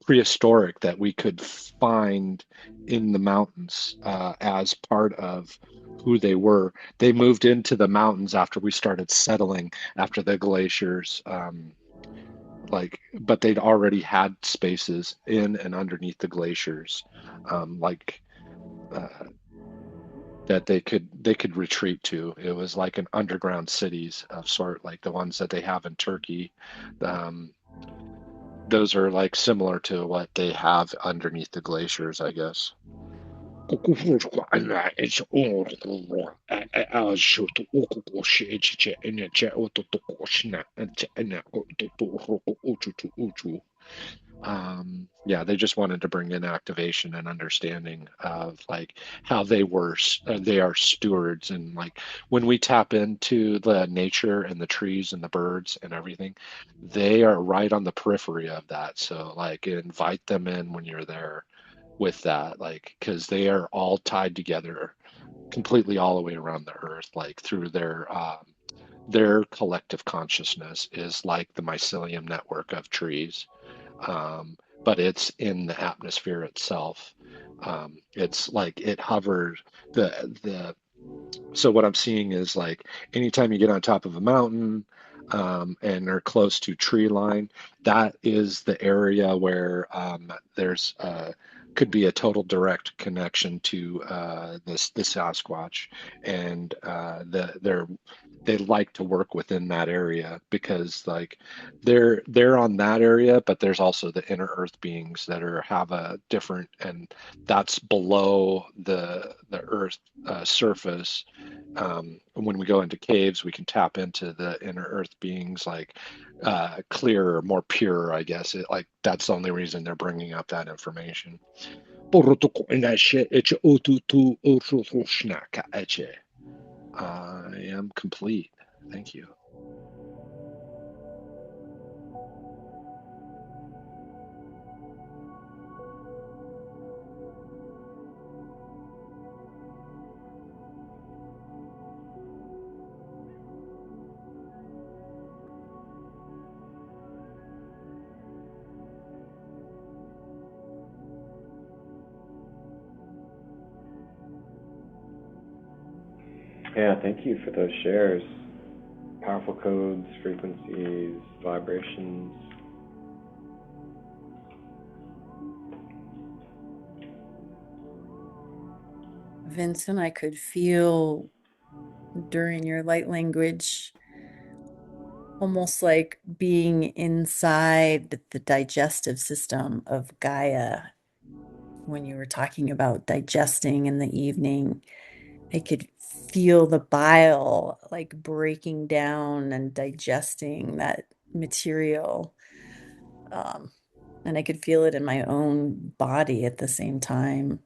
prehistoric that we could find in the mountains as part of who they were. They moved into the mountains after we started settling after the glaciers. Like, but they'd already had spaces in and underneath the glaciers, like uh, that they could retreat to. It was like an underground cities of sort, like the ones that they have in Turkey. Um, those are like similar to what they have underneath the glaciers, I guess. Yeah, they just wanted to bring in activation and understanding of like how they are stewards, and like when we tap into the nature and the trees and the birds and everything, they are right on the periphery of that. So like invite them in when you're there with that, like because they are all tied together completely all the way around the earth, like through their collective consciousness is like the mycelium network of trees, but it's in the atmosphere itself. It's like it hovers. The So what I'm seeing is like anytime you get on top of a mountain and are close to tree line, that is the area where there's could be a total direct connection to the Sasquatch, and they like to work within that area because like they're on that area, but there's also the inner earth beings that are have a different, and that's below the earth surface. When we go into caves, we can tap into the inner earth beings, like clearer, more pure, I guess. Like that's the only reason they're bringing up that information. I am complete. Thank you. Yeah, thank you for those shares. Powerful codes, frequencies, vibrations. Vincent, I could feel during your light language almost like being inside the digestive system of Gaia when you were talking about digesting in the evening. I could feel the bile like breaking down and digesting that material. And I could feel it in my own body at the same time.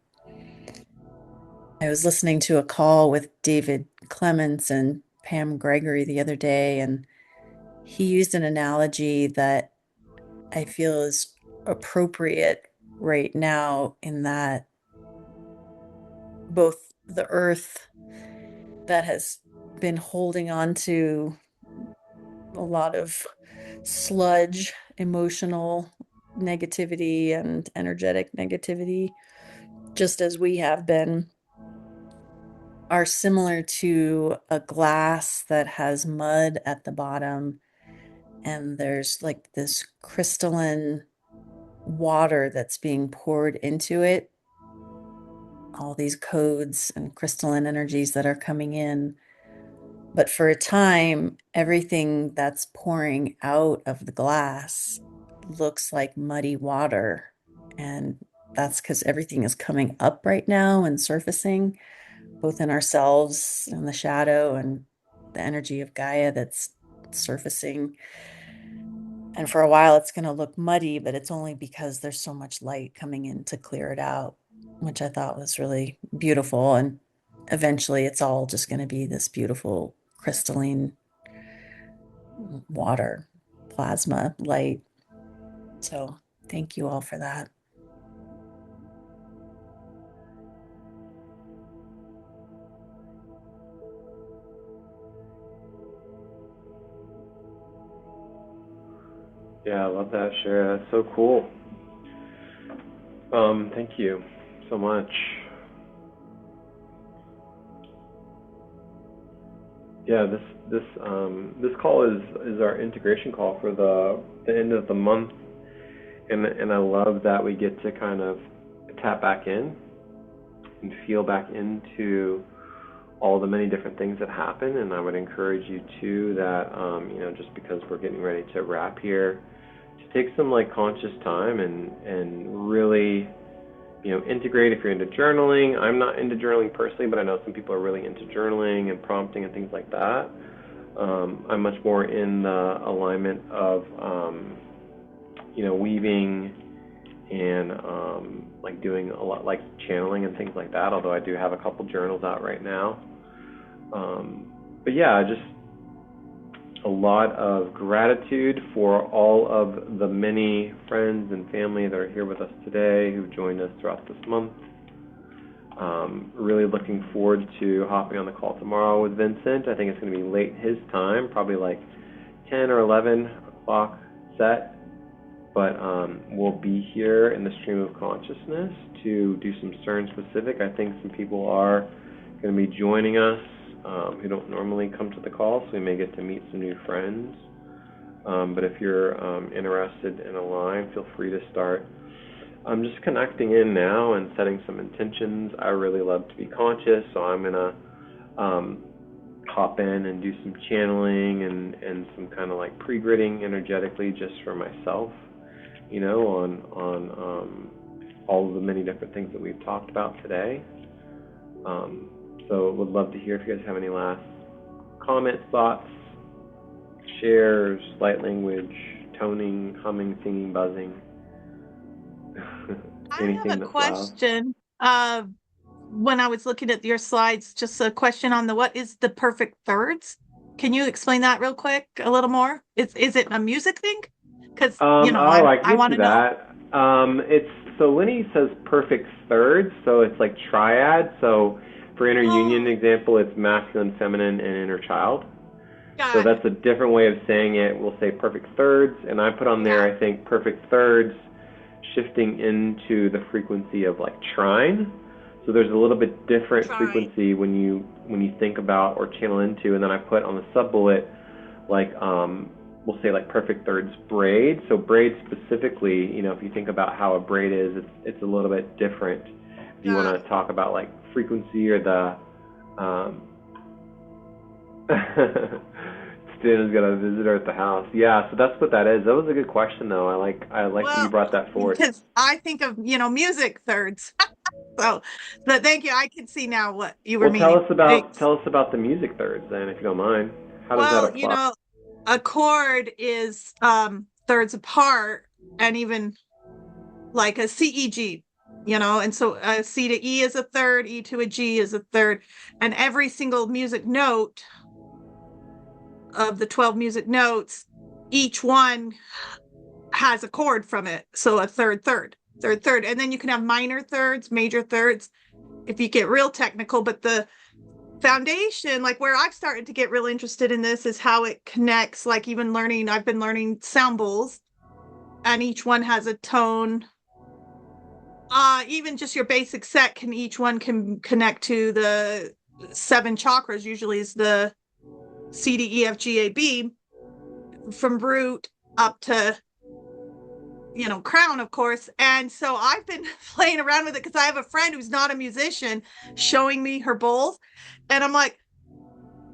I was listening to a call with David Clements and Pam Gregory the other day, and he used an analogy that I feel is appropriate right now, in that both the earth that has been holding on to a lot of sludge, emotional negativity, and energetic negativity, just as we have been, are similar to a glass that has mud at the bottom, and there's like this crystalline water that's being poured into it, all these codes and crystalline energies that are coming in. But for a time, everything that's pouring out of the glass looks like muddy water. And that's because everything is coming up right now and surfacing, both in ourselves and the shadow and the energy of Gaia that's surfacing. And for a while, it's going to look muddy, but it's only because there's so much light coming in to clear it out, which I thought was really beautiful. And eventually, it's all just going to be this beautiful crystalline water, plasma, light. So thank you all for that. Yeah, I love that share. That's so cool. Thank you so much. Yeah, this call is our integration call for the end of the month, and I love that we get to kind of tap back in and feel back into all the many different things that happen. And I would encourage you too that just because we're getting ready to wrap here, to take some like conscious time and really integrate. If you're into journaling, I'm not into journaling personally, but I know some people are really into journaling and prompting and things like that. I'm much more in the alignment of weaving and like doing a lot like channeling and things like that, although I do have a couple journals out right now. But yeah, just a lot of gratitude for all of the many friends and family that are here with us today, who've joined us throughout this month. Really looking forward to hopping on the call tomorrow with Vincent. I think it's going to be late his time, probably like 10 or 11 o'clock set. But we'll be here in the stream of consciousness to do some CERN specific. I think some people are going to be joining us who don't normally come to the call, so we may get to meet some new friends. But if you're interested in a line, feel free to start just connecting in now and setting some intentions. I really love to be conscious, so I'm going to hop in and do some channeling and some kind of like pre-gridding energetically just for myself, on all of the many different things that we've talked about today. So would love to hear if you guys have any last comments, thoughts, shares, light language, toning, humming, singing, buzzing. Anything I have a that's question. When I was looking at your slides, just a question on what is the perfect thirds? Can you explain that real quick, a little more? Is it a music thing? Because I want to know. It's so Lenny says perfect thirds, so it's like triad. So for inner union example, it's masculine, feminine, and inner child. So that's a different way of saying it. We'll say perfect thirds, and I put on there, I think, perfect thirds shifting into the frequency of like trine. So there's a little bit different frequency when you think about or channel into, and then I put on the sub bullet like we'll say like perfect thirds braid. So braid specifically, if you think about how a braid is, it's a little bit different. If you want to talk about like frequency or the Christina's got a visitor at the house. Yeah, so that's what that is. That was a good question though. I like that you brought that forward. Because I think of music thirds. So, but thank you. I can see now what you were Well, meaning. Thanks. tell us about the music thirds then, if you don't mind. How does that Well, you apply? know, a chord is thirds apart, and even like a CEG, you know, and so a C to E is a third, E to a G is a third, and every single music note of the 12 music notes, each one has a chord from it. So a third, third, third, third. And then you can have minor thirds, major thirds, if you get real technical. But the foundation, like where I've started to get real interested in this, is how it connects. Like even learning, I've been learning sound bowls, and each one has a tone. Even just your basic set can each one can connect to the 7 chakras. Usually is the C D E F G A B, from root up to, you know, crown, of course. And so I've been playing around with it because I have a friend who's not a musician showing me her bowls, and I'm like,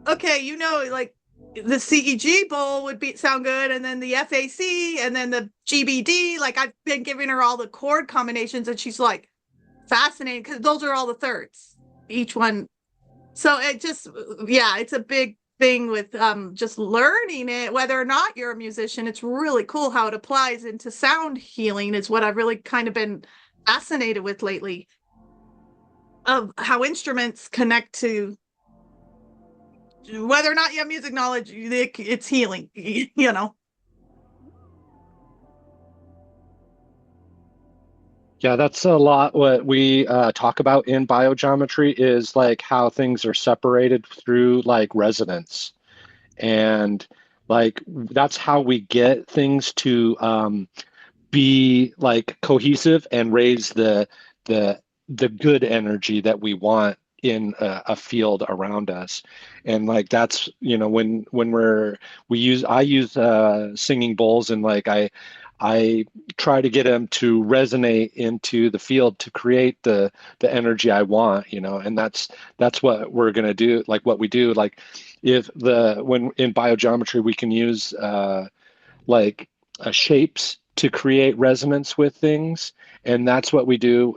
okay, you know, like the CEG bowl would be sound good, and then the FAC, and then the GBD. Like I've been giving her all the chord combinations, and she's like fascinated because those are all the thirds, each one. So it just, yeah, it's a big thing with just learning it, whether or not you're a musician. It's really cool how it applies into sound healing, is what I've really kind of been fascinated with lately, of how instruments connect to, whether or not you have music knowledge, it's healing, you know. Yeah, that's a lot what we talk about in biogeometry is like how things are separated through like resonance. And like that's how we get things to be like cohesive and raise the the good energy that we want in a field around us. And like that's, you know, when we use I use singing bowls, and like I try to get them to resonate into the field to create the energy I want, you know. And that's what we're going to do, like what we do. Like if the when in biogeometry we can use like shapes to create resonance with things, and that's what we do.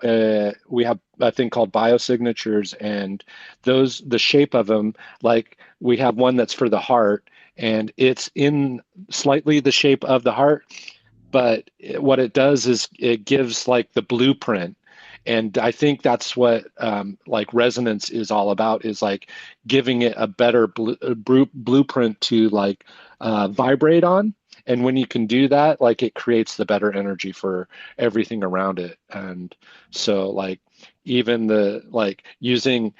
We have a thing called biosignatures, and those, the shape of them, like we have one that's for the heart, and it's in slightly the shape of the heart, but what it does is it gives like the blueprint. And I think that's what like resonance is all about, is like giving it a better blueprint to like vibrate on. And when you can do that, like it creates the better energy for everything around it. And so like even the like using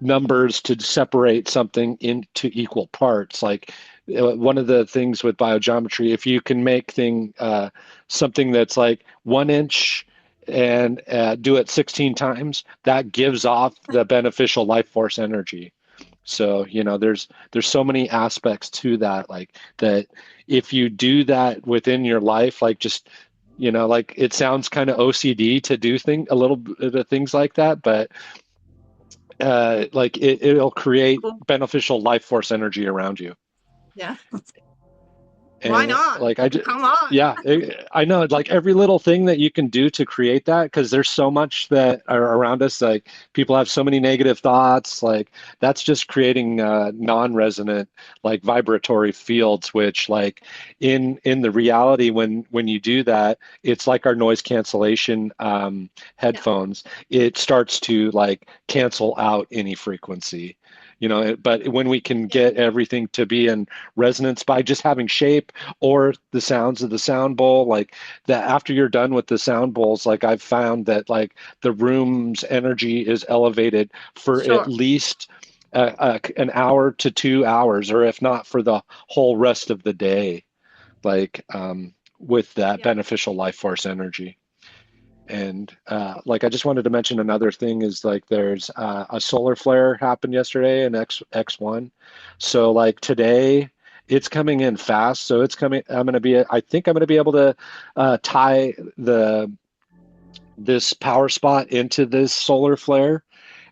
numbers to separate something into equal parts, like one of the things with biogeometry, if you can make something that's like 1 inch and do it 16 times, that gives off the beneficial life force energy. So, you know, there's so many aspects to that, like that if you do that within your life, like just, you know, like it sounds kind of OCD to do a little bit of things like that, but like it'll create Cool. beneficial life force energy around you. Yeah. Why And not? like Come on. yeah, I know, like every little thing that you can do to create that, because there's so much that are around us. Like people have so many negative thoughts, like that's just creating non-resonant, like vibratory fields, which like in the reality, when you do that, it's like our noise cancellation headphones. It starts to like cancel out any frequency. You know, but when we can get everything to be in resonance by just having shape or the sounds of the sound bowl, like that, after you're done with the sound bowls, like I've found that like the room's energy is elevated for at Sure. least an hour to 2 hours, or if not for the whole rest of the day, like with that Yeah. beneficial life force energy. And like I just wanted to mention another thing is like there's a solar flare happened yesterday in X1. So like today it's coming in fast. So it's coming. I think I'm going to be able to tie this power spot into this solar flare.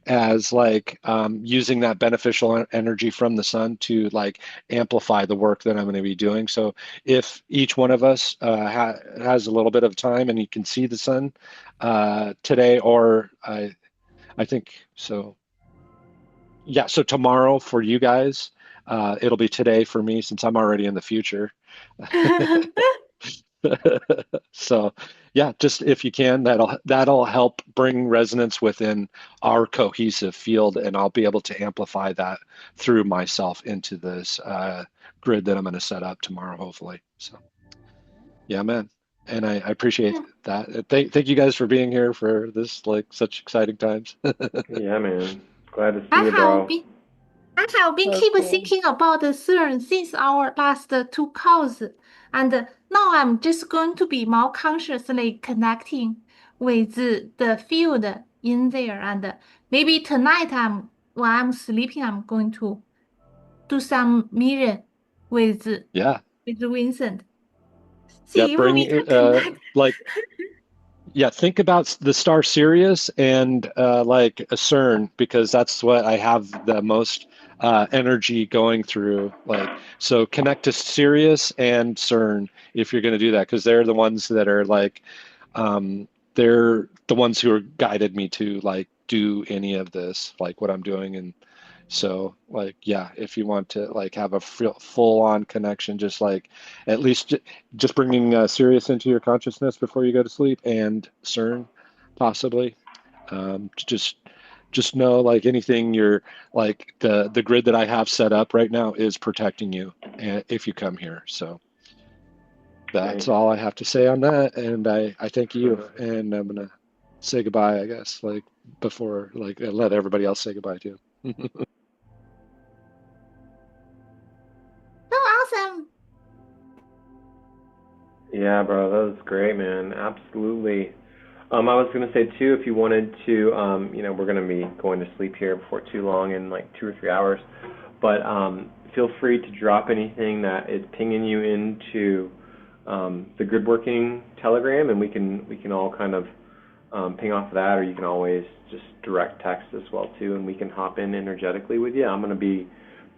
as like using that beneficial energy from the sun to like amplify the work that I'm going to be doing. So if each one of us has a little bit of time and you can see the sun today, or I think so. Yeah, so tomorrow for you guys, it'll be today for me since I'm already in the future. So yeah, just if you can, that'll help bring resonance within our cohesive field, and I'll be able to amplify that through myself into this grid that I'm going to set up tomorrow, hopefully. So yeah, man. And I appreciate that. Thank you guys for being here for this like such exciting times. Yeah, man. Glad to see I you, have bro. been I have been That's keep cool. thinking about the CERN since our last two calls, and now I'm just going to be more consciously connecting with the field in there, and maybe tonight when I'm sleeping, I'm going to do some mirror with Yeah. Vincent. Yeah, See, will be bring tonight. like yeah, think about the star Sirius and like a CERN, because that's what I have the most energy going through. Like, so connect to Sirius and CERN if you're going to do that, because they're the ones that are like, they're the ones who are guided me to like do any of this, like what I'm doing. And so like, yeah, if you want to like have a full on connection, just like at least just bringing Sirius into your consciousness before you go to sleep, and CERN possibly. Just know like anything you're like the grid that I have set up right now is protecting you if you come here. So that's Great. all I have to say on that. And I thank you. And I'm gonna say goodbye, I guess, like before like let everybody else say goodbye too. So awesome. Yeah, bro, that was great, man. Absolutely. I was gonna say too, if you wanted to, we're gonna be going to sleep here before too long, in like 2 or 3 hours. But feel free to drop anything that is pinging you into the Good Working Telegram, and we can all kind of ping off of that, or you can always just direct text as well too, and we can hop in energetically with you. I'm gonna be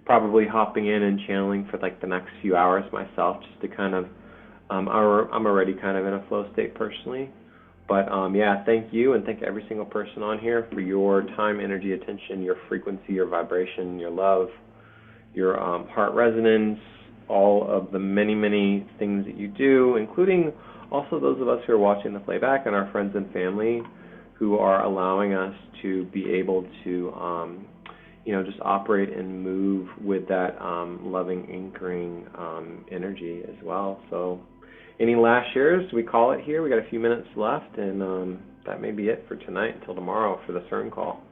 probably hopping in and channeling for like the next few hours myself, just to kind of I'm already kind of in a flow state personally. But yeah, thank you, and thank every single person on here for your time, energy, attention, your frequency, your vibration, your love, your heart resonance, all of the many, many things that you do, including also those of us who are watching the playback and our friends and family who are allowing us to be able to, just operate and move with that loving, anchoring energy as well. So any last shares? We call it here. We got a few minutes left, and that may be it for tonight until tomorrow for the CERN call.